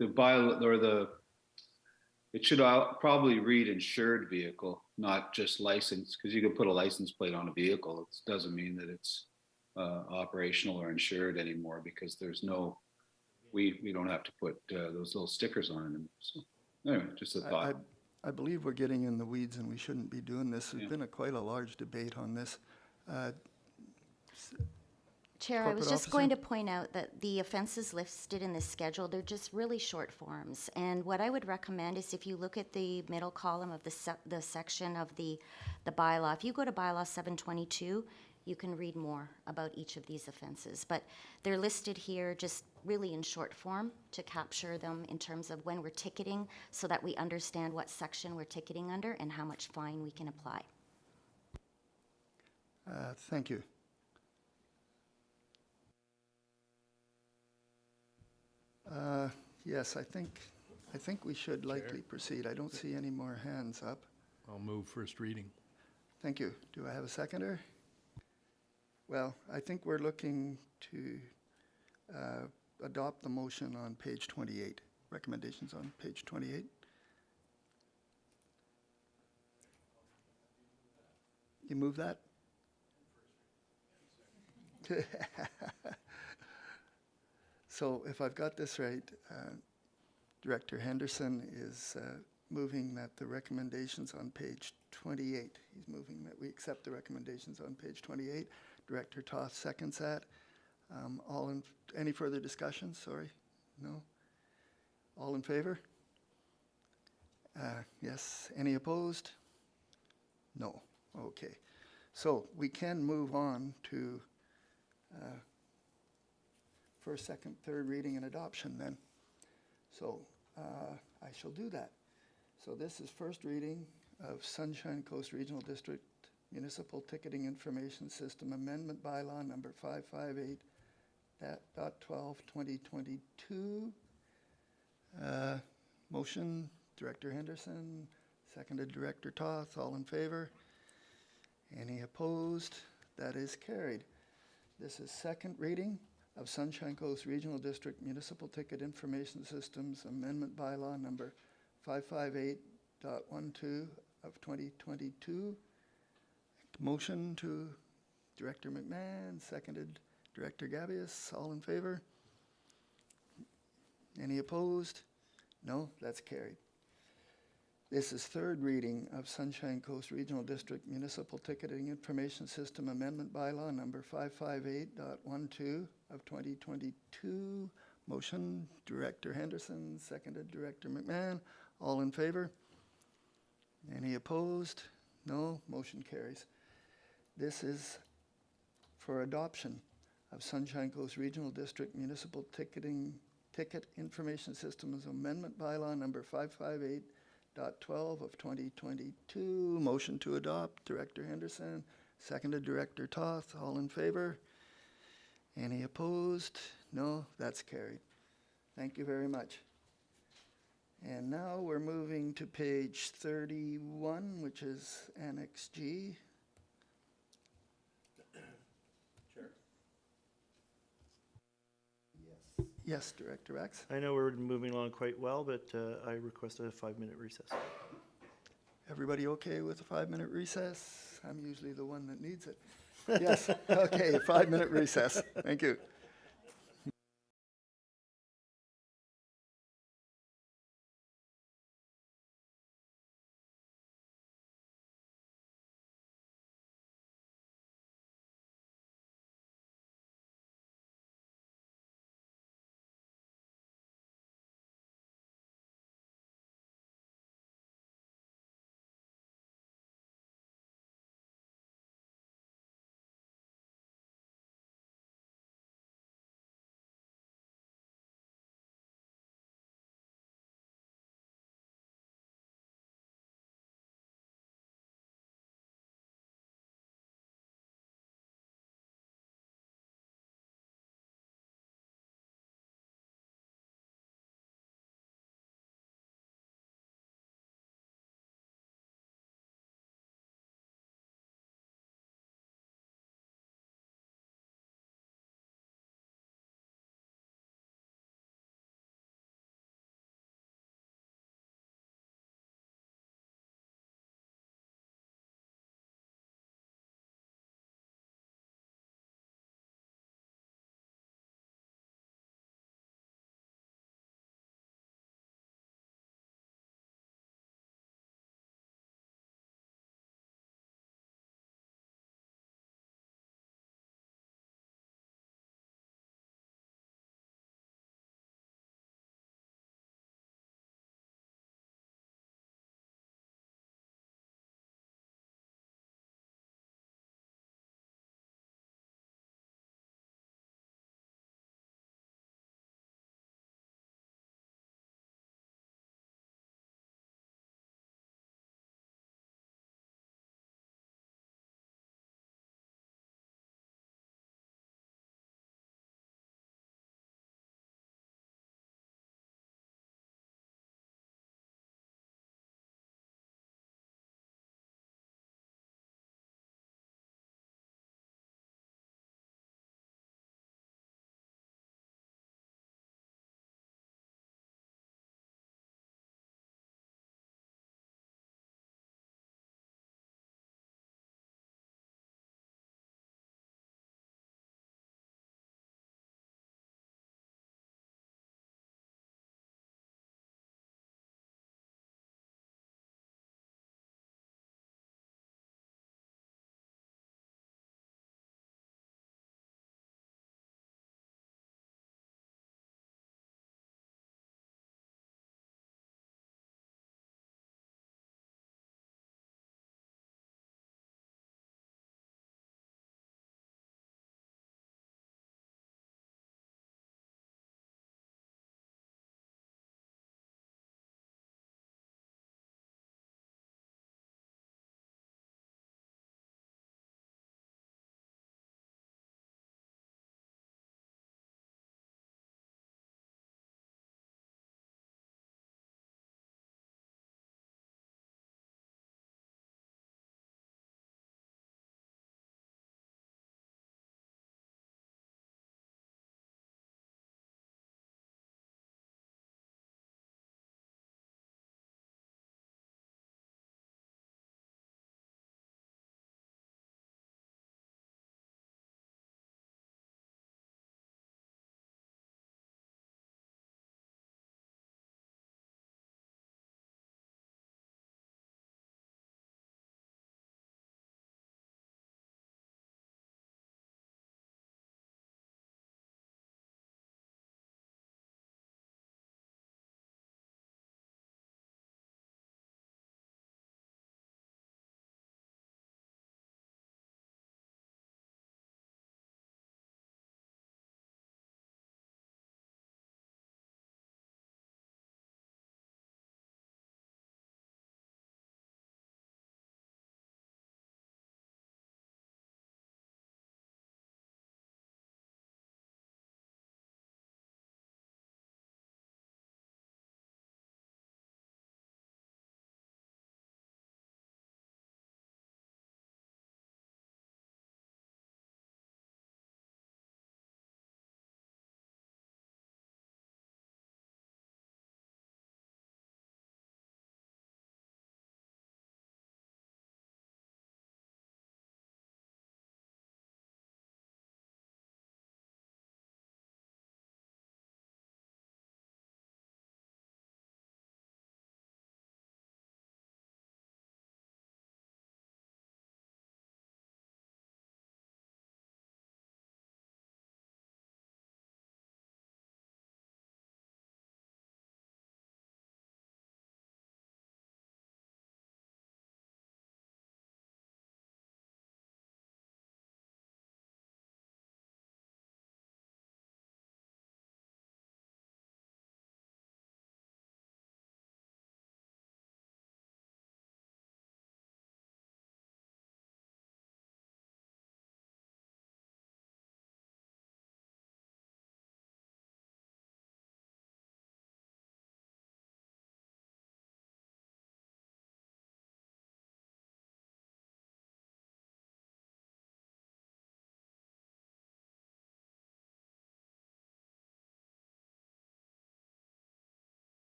bylaw or it should probably read insured vehicle, not just licensed, because you could put a license plate on a vehicle. It doesn't mean that it's operational or insured anymore, because there's no, we don't have to put those little stickers on them. So anyway, just a thought. I believe we're getting in the weeds and we shouldn't be doing this. There's been quite a large debate on this. Chair, I Corporate was just officer? going to point out that the offenses listed in this schedule, they're just really short forms. And what I would recommend is if you look at the middle column of the section of the bylaw, if you go to bylaw 722, you can read more about each of these offenses. But they're listed here just really in short form to capture them in terms of when we're ticketing, so that we understand what section we're ticketing under and how much fine we can apply. Thank you. Yes, I think we should likely proceed. I don't see any more hands up. I'll move first reading. Thank you. Do I have a seconder? Well, I think we're looking to adopt the motion on page 28, recommendations on page 28. You move that? So if I've got this right, Director Henderson is moving that the recommendations on page 28, he's moving that we accept the recommendations on page 28. Director Toth seconds that. Any further discussion? Sorry, no? All in favor? Yes. Any opposed? No. Okay. So we can move on to first, second, third reading and adoption then. So I shall do that. So this is first reading of Sunshine Coast Regional District Municipal Ticketing Information System Amendment Bylaw number 558.12/2022. Motion, Director Henderson, seconded Director Toth. All in favor? Any opposed? That is carried. This is second reading of Sunshine Coast Regional District Municipal Ticket Information Systems Amendment Bylaw Number 558.12 of 2022. Motion to Director McMahon, seconded Director Gabius. All in favor? Any opposed? No, that's carried. This is third reading of Sunshine Coast Regional District Municipal Ticketing Information System Amendment Bylaw Number 558.12 of 2022. Motion, Director Henderson, seconded Director McMahon. All in favor? Any opposed? No, motion carries. This is for adoption of Sunshine Coast Regional District Municipal Ticket Information Systems Amendment Bylaw Number 558.12 of 2022. Motion to adopt, Director Henderson, seconded Director Toth. All in favor? Any opposed? No, that's carried. Thank you very much. And now we're moving to page 31, which is Annex G. Yes, Director Rex. I know we're moving along quite well, but I request a 5-minute recess. Everybody okay with a 5-minute recess? I'm usually the one that needs it. Yes, okay, 5-minute recess. Thank you.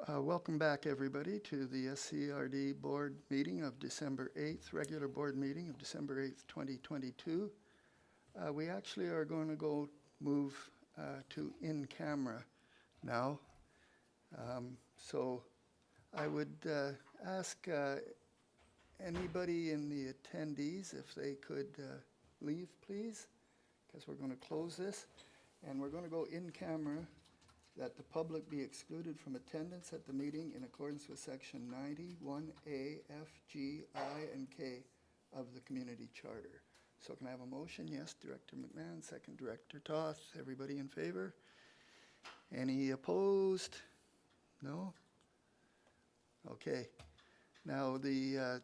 Welcome back, everybody, to the SCRD Board meeting of December 8th, regular board meeting of December 8th, 2022. We actually are going to go move to in-camera now. So I would ask anybody in the attendees if they could leave, please, because we're going to close this. And we're going to go in-camera, that the public be excluded from attendance at the meeting in accordance with section 91A, F, G, I, and K of the Community Charter. So can I have a motion? Yes, Director McMahon, second Director Toth. Everybody in favor? Any opposed? No? Okay. Now the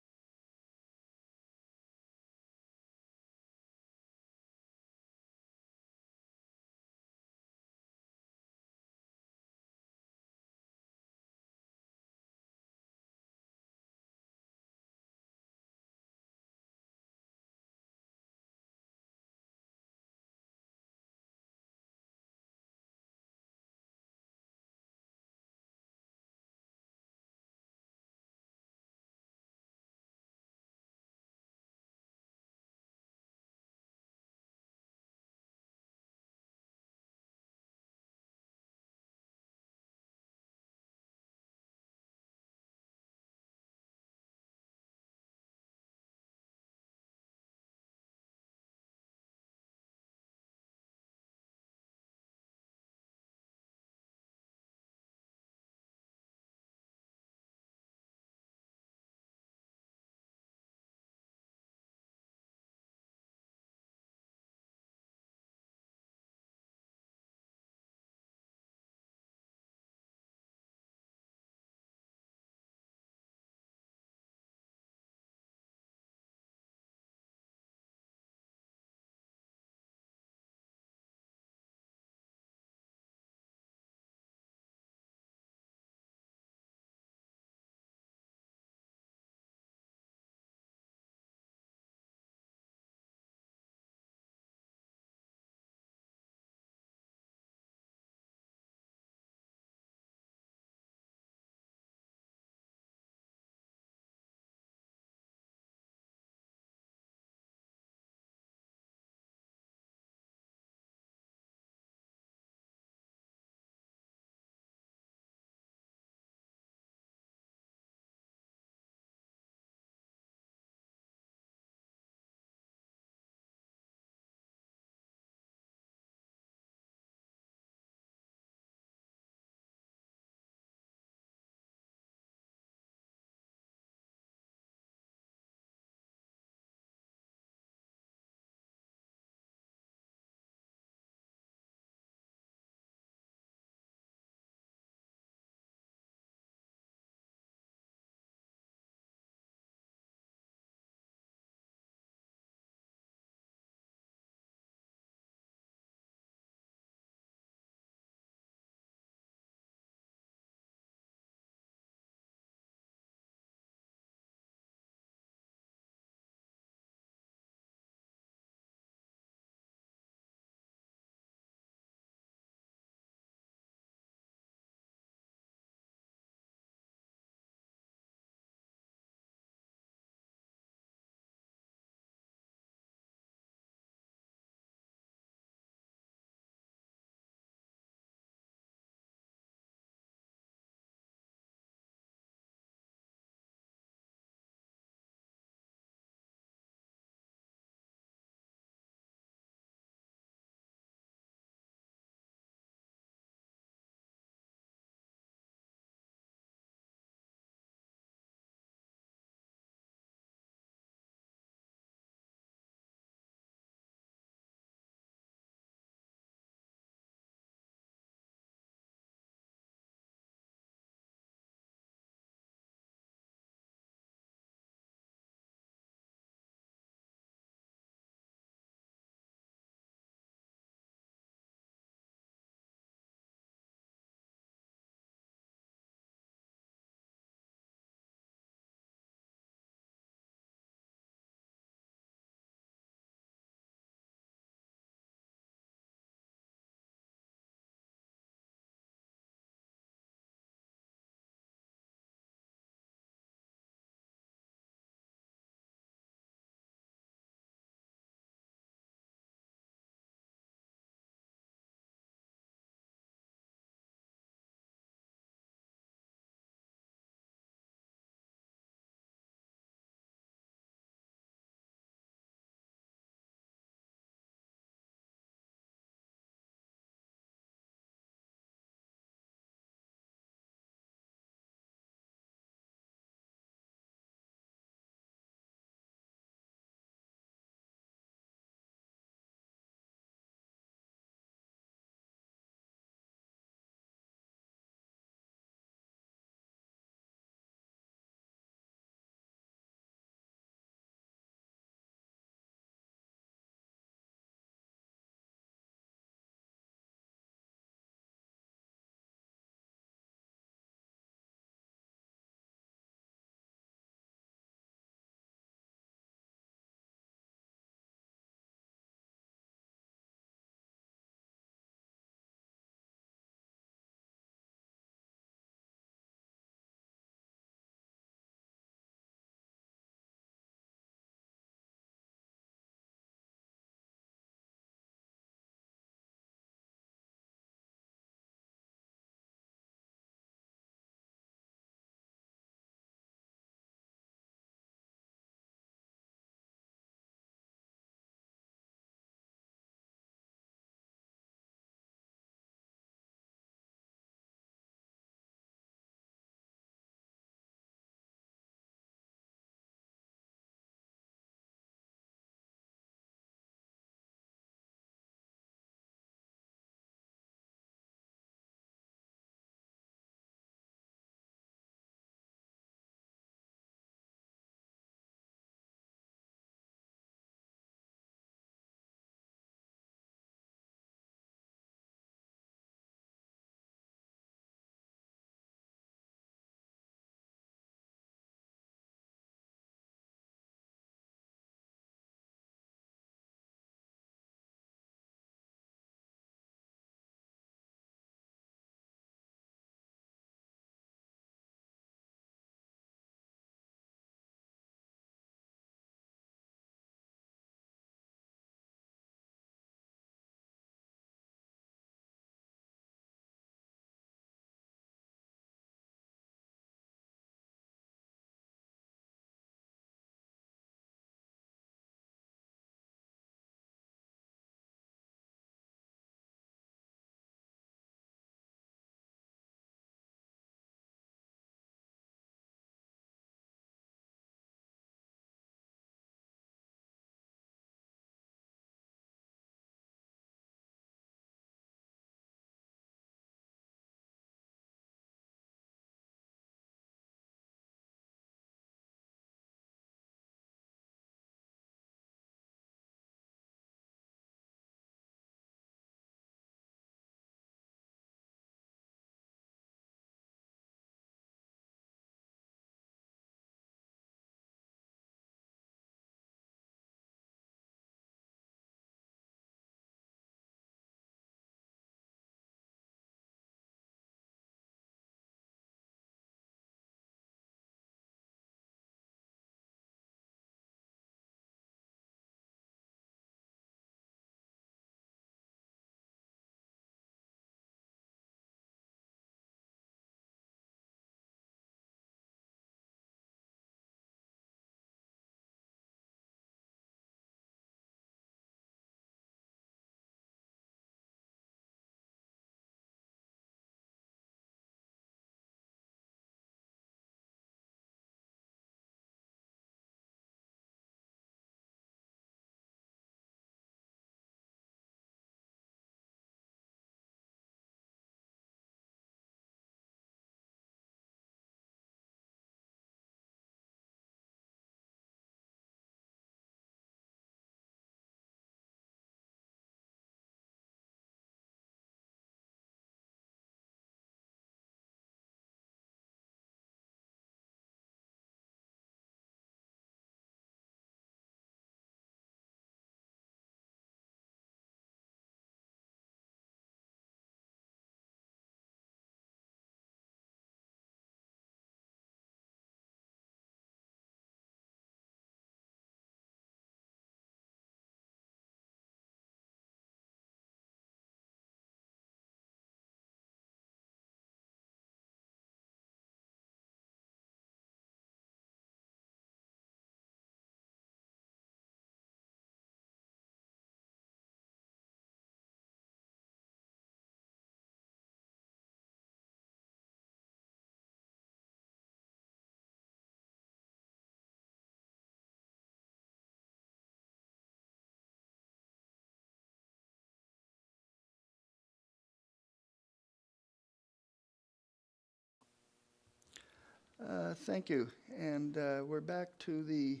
Thank you. And we're back to the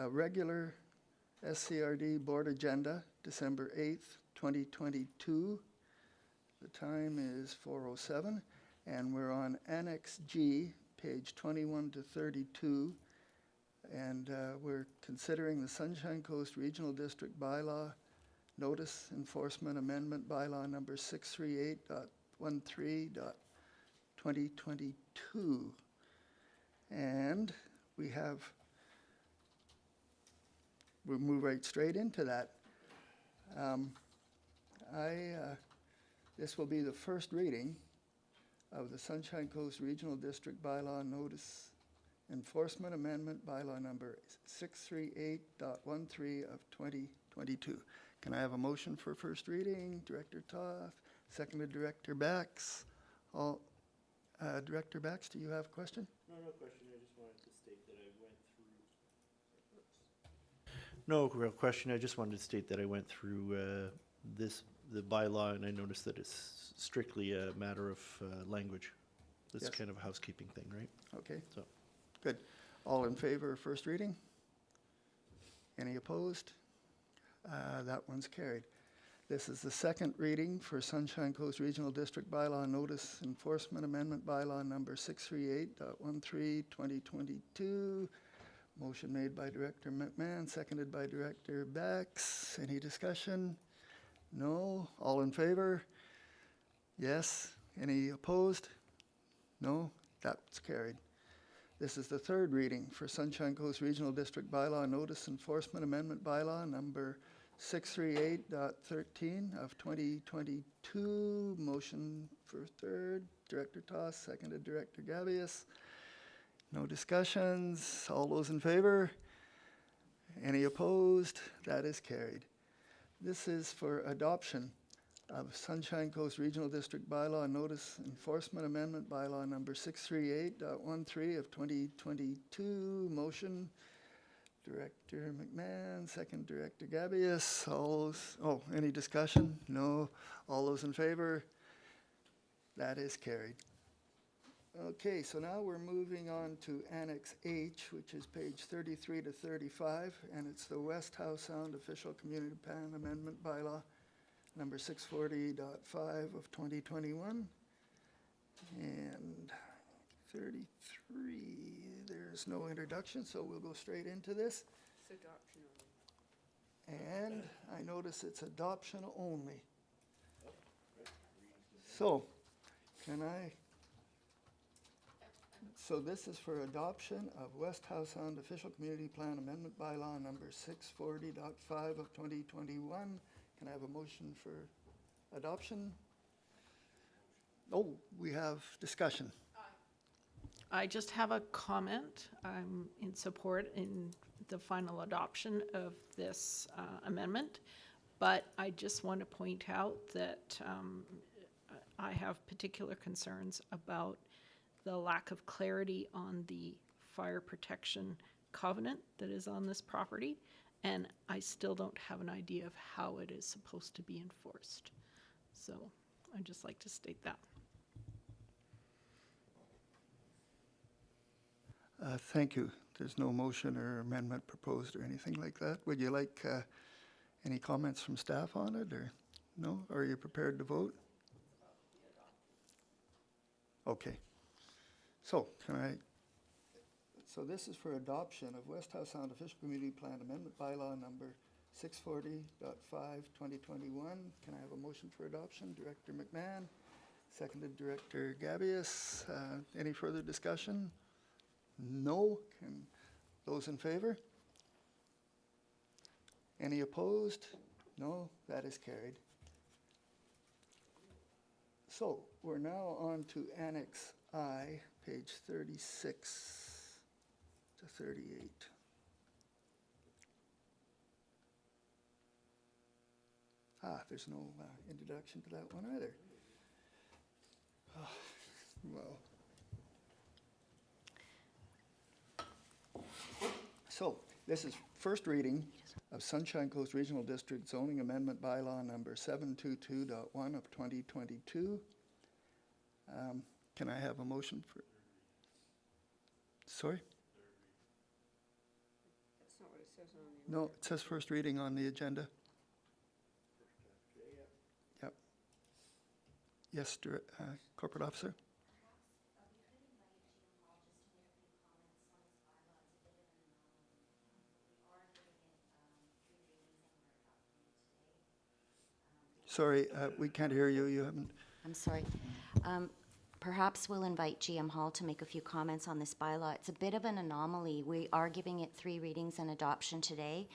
regular SCRD Board Agenda, December 8th, 2022. The time is 4:07, and we're on Annex G, page 21 to 32. And we're considering the Sunshine Coast Regional District Bylaw Notice Enforcement Amendment Bylaw number 638.13.2022. And we'll move right straight into that. This will be the first reading of the Sunshine Coast Regional District Bylaw Notice Enforcement Amendment Bylaw number 638.13 of 2022. Can I have a motion for first reading? Director Toth, seconded Director Bax. Director Bax, do you have a question? No question. I just wanted to state that I went through. No real question. I just wanted to state that I went through the bylaw, and I noticed that it's strictly a matter of language. That's Yes. kind of a housekeeping thing, right? Okay. So. Good. All in favor of first reading? Any opposed? That one's carried. This is the second reading for Sunshine Coast Regional District Bylaw Notice Enforcement Amendment Bylaw number 638.13/2022. Motion made by Director McMahon, seconded by Director Bax. Any discussion? No? All in favor? Yes? Any opposed? No? That's carried. This is the third reading for Sunshine Coast Regional District Bylaw Notice Enforcement Amendment Bylaw number 638.13 of 2022. Motion for third, Director Toss, seconded Director Gabius. No discussions. All those in favor? Any opposed? That is carried. This is for adoption of Sunshine Coast Regional District Bylaw Notice Enforcement Amendment Bylaw number 638.13 of 2022. Motion, Director McMahon, second Director Gabius. Any discussion? No. All those in favor? That is carried. Okay, so now we're moving on to Annex H, which is page 33 to 35, and it's the West Howe Sound Official Community Plan Amendment Bylaw number 640.5 of 2021. And 33, there's no introduction, so we'll go straight into this. It's adoption only. And I notice it's adoption only. So, so this is for adoption of West Howe Sound Official Community Plan Amendment Bylaw number 640.5 of 2021. Can I have a motion for adoption? Oh, we have discussion. I just have a comment. I'm in support in the final adoption of this amendment, but I just want to point out that I have particular concerns about the lack of clarity on the fire protection covenant that is on this property, and I still don't have an idea of how it is supposed to be enforced. So I'd just like to state that. Thank you. There's no motion or amendment proposed or anything like that. Would you like any comments from staff on it, or no? Are you prepared to vote? Okay. So so this is for adoption of West Howe Sound Official Community Plan Amendment Bylaw number 640.5, 2021. Can I have a motion for adoption? Director McMahon, seconded Director Gabius. Any further discussion? No? Those in favor? Any opposed? No? That is carried. So we're now on to Annex I, page 36 to 38. There's no introduction to that one either. Well. So, this is first reading of Sunshine Coast Regional District Zoning Amendment Bylaw number 722.1 of 2022. Can I have a motion for? Sorry? That's not what it says on the. No, it says first reading on the agenda. Yep. Yes, Corporate Officer? Sorry, we can't hear you. You haven't. I'm sorry. Perhaps we'll invite GM Hall to make a few comments on this bylaw. It's a bit of an anomaly. We are giving it 3 readings and adoption today,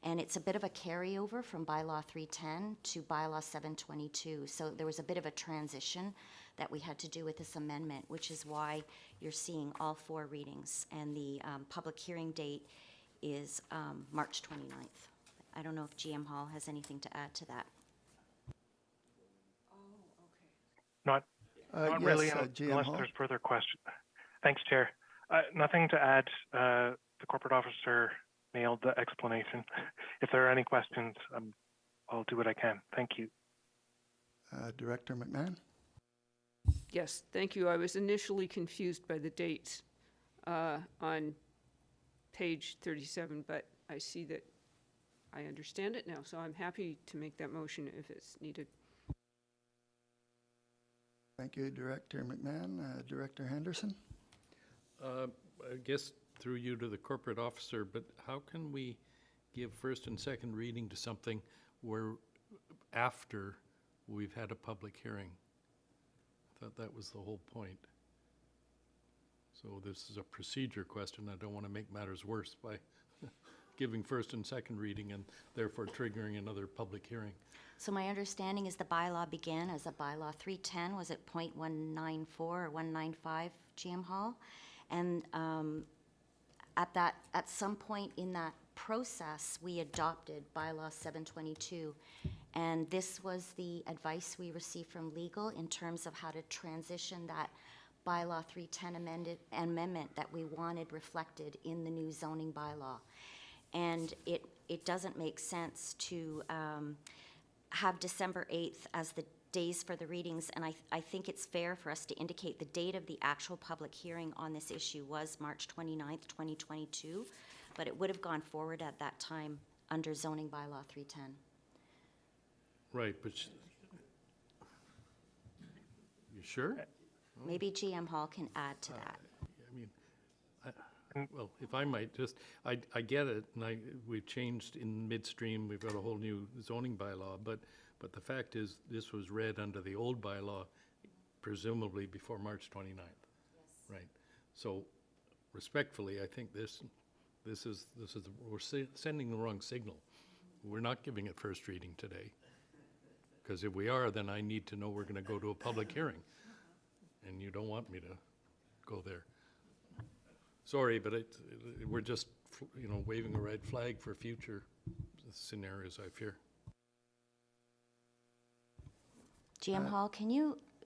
and it's a bit of a carryover from bylaw 310 to bylaw 722. So there was a bit of a transition that we had to do with this amendment, which is why you're seeing all 4 readings. And the public hearing date is March 29th. I don't know if GM Hall has anything to add to that. Not Yes, really, GM unless Hall. there's further question. Thanks, Chair. Nothing to add. The corporate officer nailed the explanation. If there are any questions, I'll do what I can. Thank you. Director McMahon? Yes, thank you. I was initially confused by the dates on page 37, but I see that I understand it now, so I'm happy to make that motion if it's needed. Thank you, Director McMahon. Director Henderson? I guess through you to the corporate officer, but how can we give first and second reading to something where after we've had a public hearing? I thought that was the whole point. So this is a procedure question. I don't want to make matters worse by giving first and second reading and therefore triggering another public hearing. So my understanding is the bylaw began as a bylaw 310, was it .194 or 195 GM Hall? And at some point in that process, we adopted bylaw 722. And this was the advice we received from legal in terms of how to transition that bylaw 310 amendment that we wanted reflected in the new zoning bylaw. And it doesn't make sense to have December 8th as the days for the readings, and I think it's fair for us to indicate the date of the actual public hearing on this issue was March 29th, 2022, but it would have gone forward at that time under zoning bylaw 310. Right, but you sure? Maybe GM Hall can add to that. I mean, well, if I might just, I get it, and we've changed in midstream, we've got a whole new zoning bylaw, but the fact is, this was read under the old bylaw, presumably before March 29th. Yes. Right. So respectfully, I think this is, we're sending the wrong signal. We're not giving it first reading today. Because if we are, then I need to know we're gonna go to a public hearing. And you don't want me to go there. Sorry, but we're just, waving a red flag for future scenarios, I fear. GM Hall,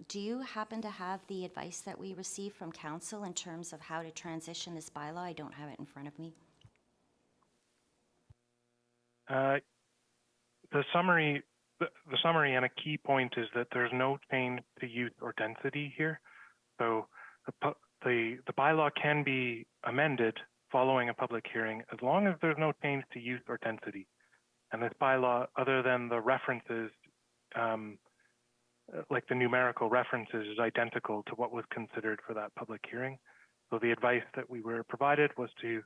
do you happen to have the advice that we received from council in terms of how to transition this bylaw? I don't have it in front of me. The summary and a key point is that there's no change to use or density here. So the bylaw can be amended following a public hearing as long as there's no change to use or density. And this bylaw, other than the references, like the numerical references, is identical to what was considered for that public hearing. So the advice that we were provided was to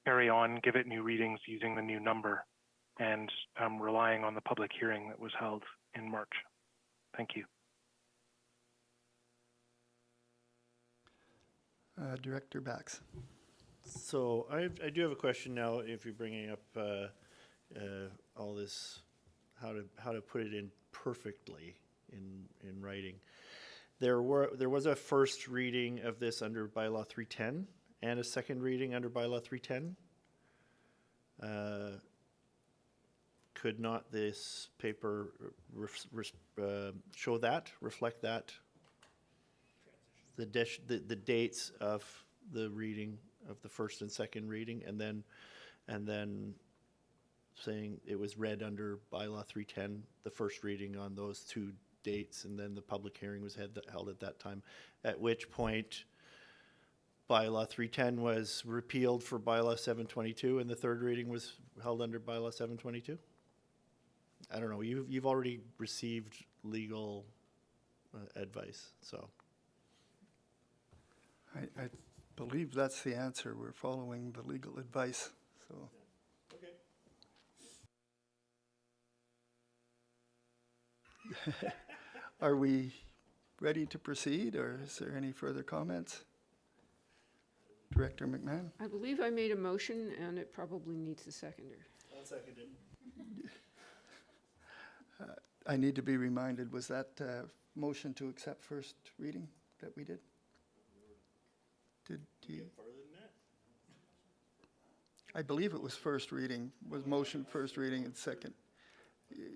carry on, give it new readings using the new number, and relying on the public hearing that was held in March. Thank you. Director Bax. So I do have a question now, if you're bringing up all this, how to put it in perfectly in writing. There was a first reading of this under bylaw 310 and a second reading under bylaw 310. Could not this paper show that, reflect that? The dates of the reading of the first and second reading, and then saying it was read under bylaw 310, the first reading on those 2 dates, and then the public hearing was held at that time, at which point bylaw 310 was repealed for bylaw 722, and the third reading was held under bylaw 722? I don't know. You've already received legal advice, so. I believe that's the answer. We're following the legal advice, so. Okay. Are we ready to proceed, or is there any further comments? Director McMahon? I believe I made a motion, and it probably needs a seconder. I'll second it. I need to be reminded, was that motion to accept first reading that we did? Did you? I believe it was first reading, was motion first reading and second.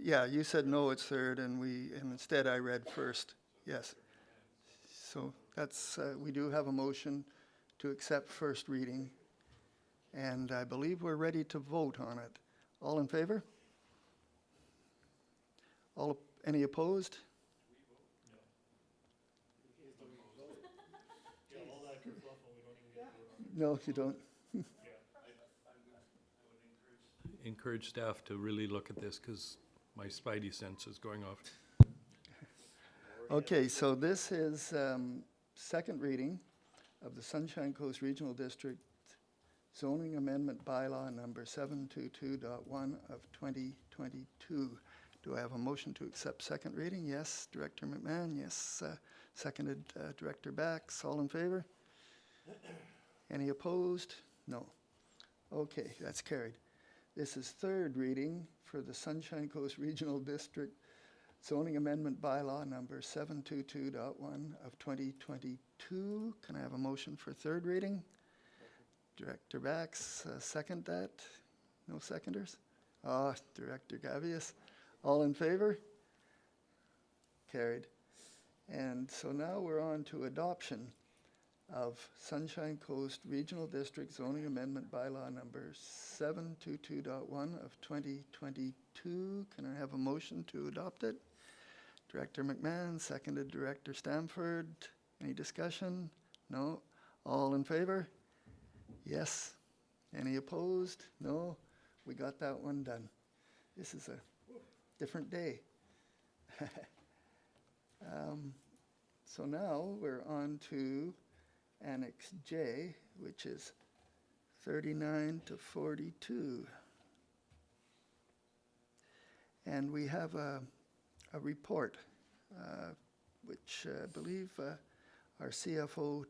Yeah, you said no, it's third, and instead I read first, yes. So that's, we do have a motion to accept first reading, and I believe we're ready to vote on it. All in favor? Any opposed? No, you don't. Encourage staff to really look at this because my spidey sense is going off. Okay, so this is second reading of the Sunshine Coast Regional District zoning amendment bylaw number 722.1 of 2022. Do I have a motion to accept second reading? Yes, Director McMahon. Yes, seconded Director Bax. All in favor? Any opposed? No. Okay, that's carried. This is third reading for the Sunshine Coast Regional District zoning amendment bylaw number 722.1 of 2022. Can I have a motion for third reading? Director Bax, second that? No seconders? Director Gavious. All in favor? Carried. And so now we're on to adoption of Sunshine Coast Regional District zoning amendment bylaw number 722.1 of 2022. Can I have a motion to adopt it? Director McMahon, seconded Director Stamford. Any discussion? No? All in favor? Yes. Any opposed? No? We got that one done. This is a different day. So now we're on to Annex J, which is 39 to 42. And we have a report, which I believe our CFO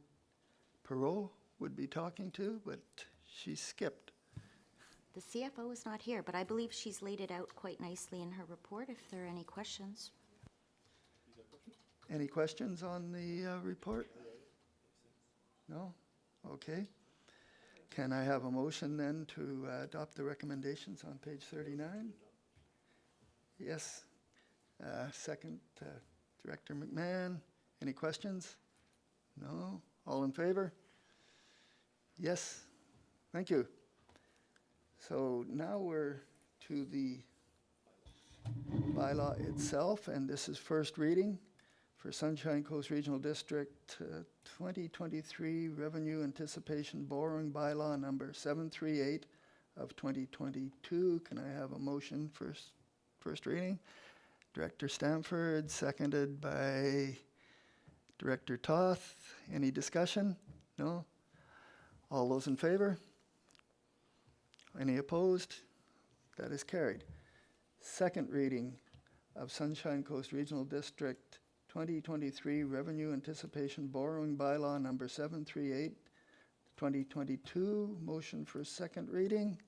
Perot would be talking to, but she skipped. The CFO is not here, but I believe she's laid it out quite nicely in her report, if there are any questions. Any questions on the report? No? Okay. Can I have a motion then to adopt the recommendations on page 39? Yes. Second, Director McMahon. Any questions? No? All in favor? Yes. Thank you. So now we're to the bylaw itself, and this is first reading for Sunshine Coast Regional District 2023 Revenue Anticipation Borrowing Bylaw number 738 of 2022. Can I have a motion for first reading? Director Stamford, seconded by Director Toth. Any discussion? No? All those in favor? Any opposed? That is carried. Second reading of Sunshine Coast Regional District 2023 Revenue Anticipation Borrowing Bylaw number 738, 2022. Motion for second reading.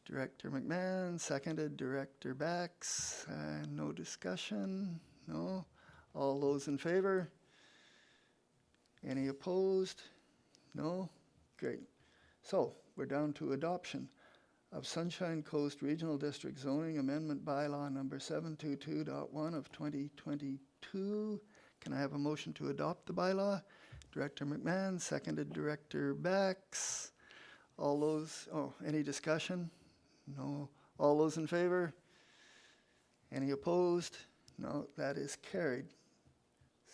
Director McMahon, seconded Director Bax. No discussion? No? All those in favor? Any opposed? No? Great. So we're down to adoption of Sunshine Coast Regional District Zoning Amendment Bylaw number 722.1 of 2022. Can I have a motion to adopt the bylaw? Director McMahon, seconded Director Bax. All those, any discussion? No. All those in favor? Any opposed? No, that is carried.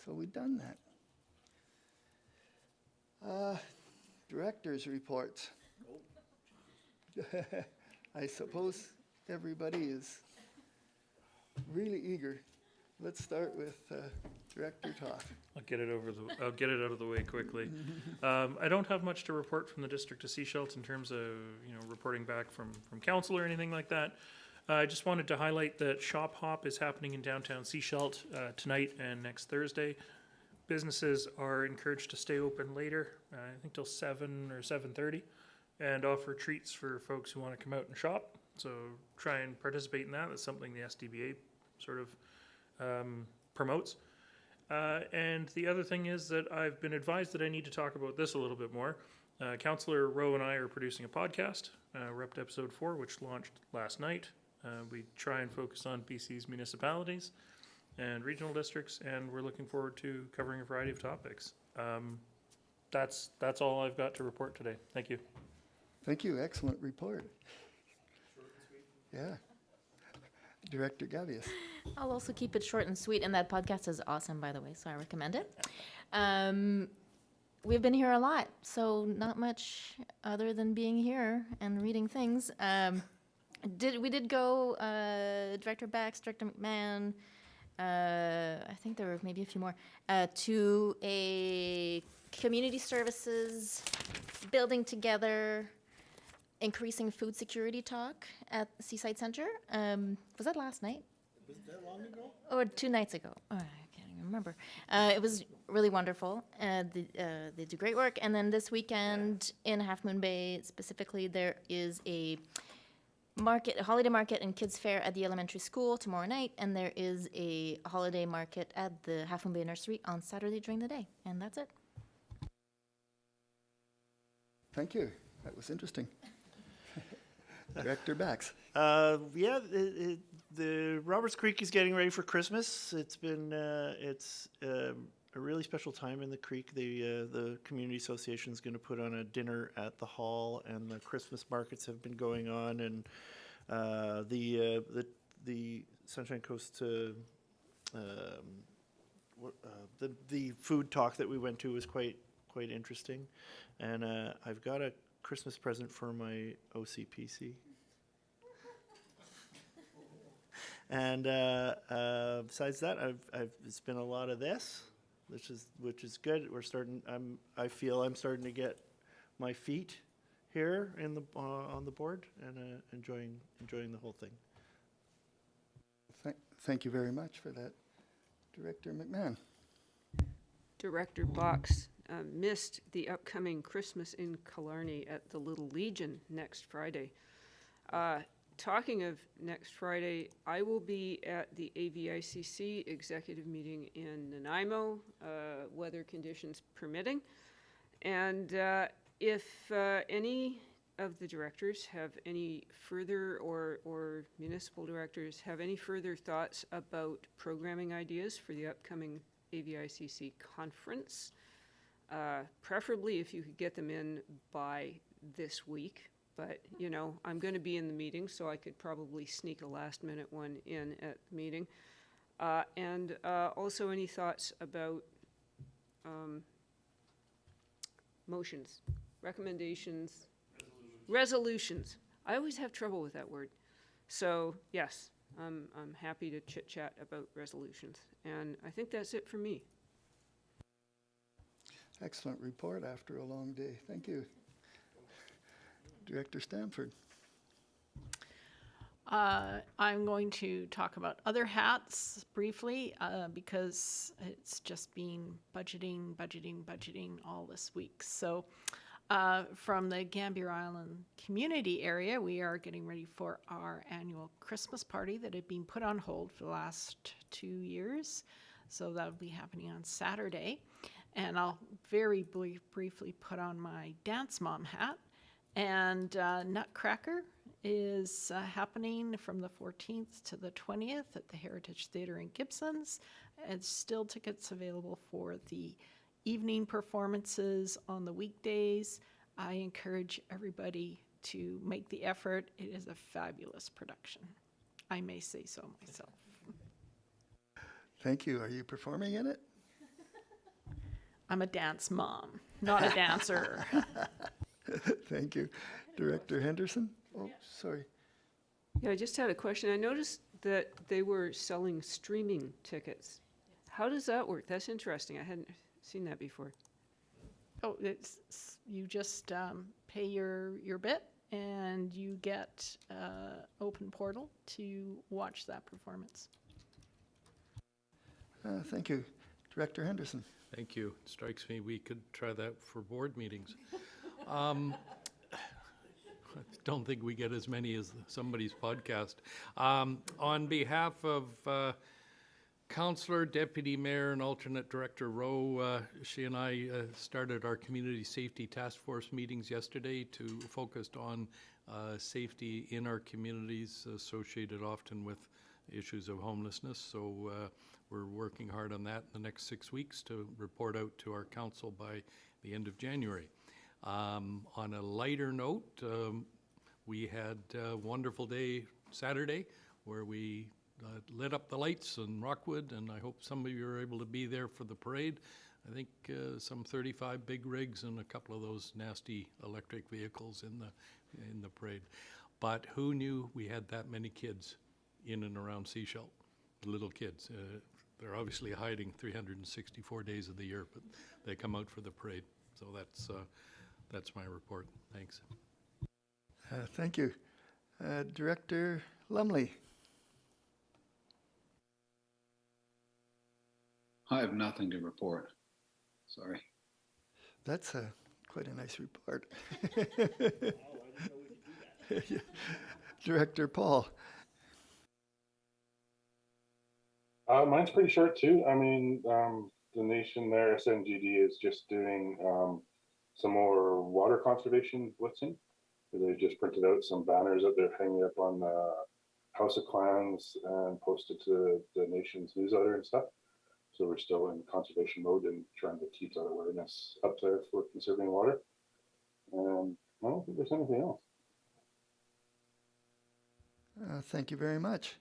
So we've done that. Directors' reports. I suppose everybody is really eager. Let's start with Director Toth. I'll get it out of the way quickly. I don't have much to report from the District of Sechelt in terms of, reporting back from council or anything like that. I just wanted to highlight that Shop Hop is happening in downtown Sechelt tonight and next Thursday. Businesses are encouraged to stay open later, I think till 7 or 7:30, and offer treats for folks who want to come out and shop. So try and participate in that. That's something the SDBA sort of promotes. And the other thing is that I've been advised that I need to talk about this a little bit more. Councillor Rowe and I are producing a podcast, we're up to episode 4, which launched last night. We try and focus on BC's municipalities and regional districts, and we're looking forward to covering a variety of topics. That's all I've got to report today. Thank you. Thank you. Excellent report. Short and sweet. Yeah. Director Gavious. I'll also keep it short and sweet, and that podcast is awesome, by the way, so I recommend it. We've been here a lot, so not much other than being here and reading things. We did go, Director Bax, Director McMahon, I think there were maybe a few more, to a community services, building together, increasing food security talk at Seaside Center. Was that last night? Was that long ago? Or 2 nights ago. Oh, I can't even remember. It was really wonderful. They do great work. And then this weekend in Half Moon Bay specifically, there is a holiday market and kids fair at the elementary school tomorrow night, and there is a holiday market at the Half Moon Bay Nursery on Saturday during the day. And that's it. Thank you. That was interesting. Director Bax. The Roberts Creek is getting ready for Christmas. It's been it's a really special time in the creek. The community association is going to put on a dinner at the hall, and the Christmas markets have been going on, and the Sunshine Coast the food talk that we went to was quite interesting, and I've got a Christmas present for my OCPC. And besides that, it's been a lot of this, which is good. I feel I'm starting to get my feet here on the board, and enjoying the whole thing. Thank you very much for that, Director McMahon. Director Box missed the upcoming Christmas in Killarney at the Little Legion next Friday. Talking of next Friday, I will be at the AVICC executive meeting in Nanaimo, weather conditions permitting. And if any of the directors have any further, or municipal directors have any further thoughts about programming ideas for the upcoming AVICC conference, preferably if you could get them in by this week. But, I'm going to be in the meeting, so I could probably sneak a last-minute one in at the meeting. And also any thoughts about motions, recommendations, resolutions. I always have trouble with that word. So, yes, I'm happy to chit-chat about resolutions. And I think that's it for me. Excellent report after a long day. Thank you. Director Stanford. I'm going to talk about other hats briefly because it's just been budgeting all this week. So from the Gambier Island community area, we are getting ready for our annual Christmas party that had been put on hold for the last 2 years. So that'll be happening on Saturday. And I'll very briefly put on my dance mom hat. And Nutcracker is happening from the 14th to the 20th at the Heritage Theatre in Gibsons. And still tickets available for the evening performances on the weekdays. I encourage everybody to make the effort. It is a fabulous production. I may say so myself. Thank you. Are you performing in it? I'm a dance mom. not a dancer. Thank you. Director Henderson? Oh, sorry. Yeah, I just had a question. I noticed that they were selling streaming tickets. How does that work? That's interesting. I hadn't seen that before. Oh, you just pay your bit and you get open portal to watch that performance. Thank you. Director Henderson? Thank you. It strikes me we could try that for board meetings. I don't think we get as many as somebody's podcast. On behalf of Councillor, Deputy Mayor, and Alternate Director Rowe, she and I started our Community Safety Task Force meetings yesterday to focus on safety in our communities associated often with issues of homelessness. So we're working hard on that in the next 6 weeks to report out to our council by the end of January. On a lighter note, we had a wonderful day Saturday where we lit up the lights in Rockwood, and I hope some of you are able to be there for the parade. I think some 35 big rigs and a couple of those nasty electric vehicles in the parade. But who knew we had that many kids in and around Sechelt? Little kids. They're obviously hiding 364 days of the year, but they come out for the parade. So that's my report. Thanks. Thank you. Director Lumley? I have nothing to report. Sorry. That's quite a nice report. Director Paul? Mine's pretty short too. I mean, the nation there, SNGD, is just doing some more water conservation blitzing. They just printed out some banners that they're hanging up on the House of Clans and posted to the nation's newsletter and stuff. So we're still in conservation mode and trying to keep that awareness up there for conserving water. And I don't think there's anything else. Thank you very much.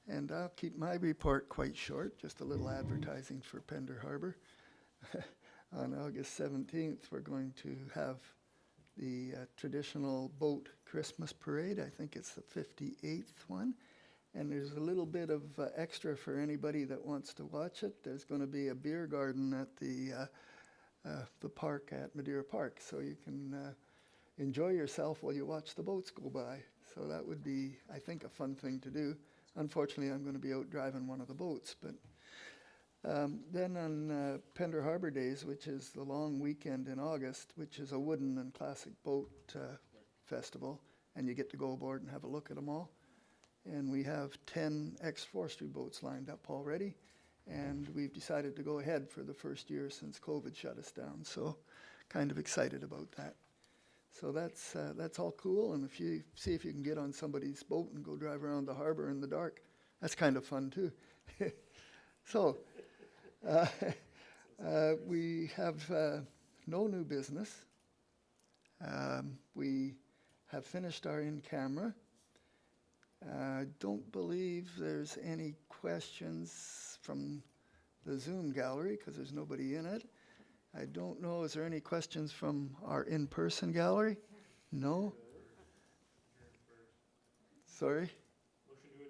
And I'll keep my report quite short, just a little advertising for Pender Harbor. On August 17th, we're going to have the traditional boat Christmas parade. I think it's the 58th one. And there's a little bit of extra for anybody that wants to watch it. There's going to be a beer garden at the park at Madeira Park, so you can enjoy yourself while you watch the boats go by. So that would be, I think, a fun thing to do. Unfortunately, I'm going to be out driving one of the boats. But then on Pender Harbor Days, which is the long weekend in August, which is a wooden and classic boat festival, and you get to go aboard and have a look at them all. And we have 10 ex-forestry boats lined up already, and we've decided to go ahead for the first year since COVID shut us down. So kind of excited about that. So that's all cool, and if you see if you can get on somebody's boat and go drive around the harbor in the dark, that's kind of fun too. So we have no new business. We have finished our in-camera. I don't believe there's any questions from the Zoom gallery because there's nobody in it. I don't know, is there any questions from our in-person gallery? No? Sorry? Motion to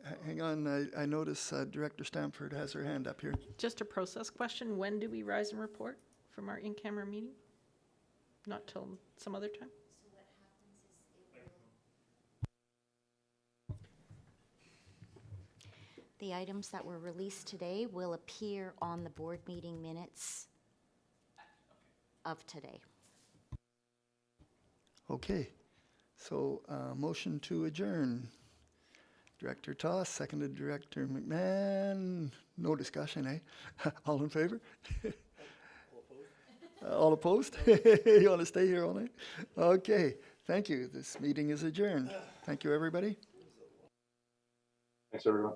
adjourn. Hang on, I notice Director Stamford has her hand up here. Just a process question. When do we rise and report from our in-camera meeting? Not till some other time? The items that were released today will appear on the board meeting minutes of today. Okay, so motion to adjourn. Director Toss, seconded Director McMahon. No discussion, eh? All in favor? All opposed? You want to stay here all night? Okay, thank you. This meeting is adjourned. Thank you, everybody. Thanks, everyone.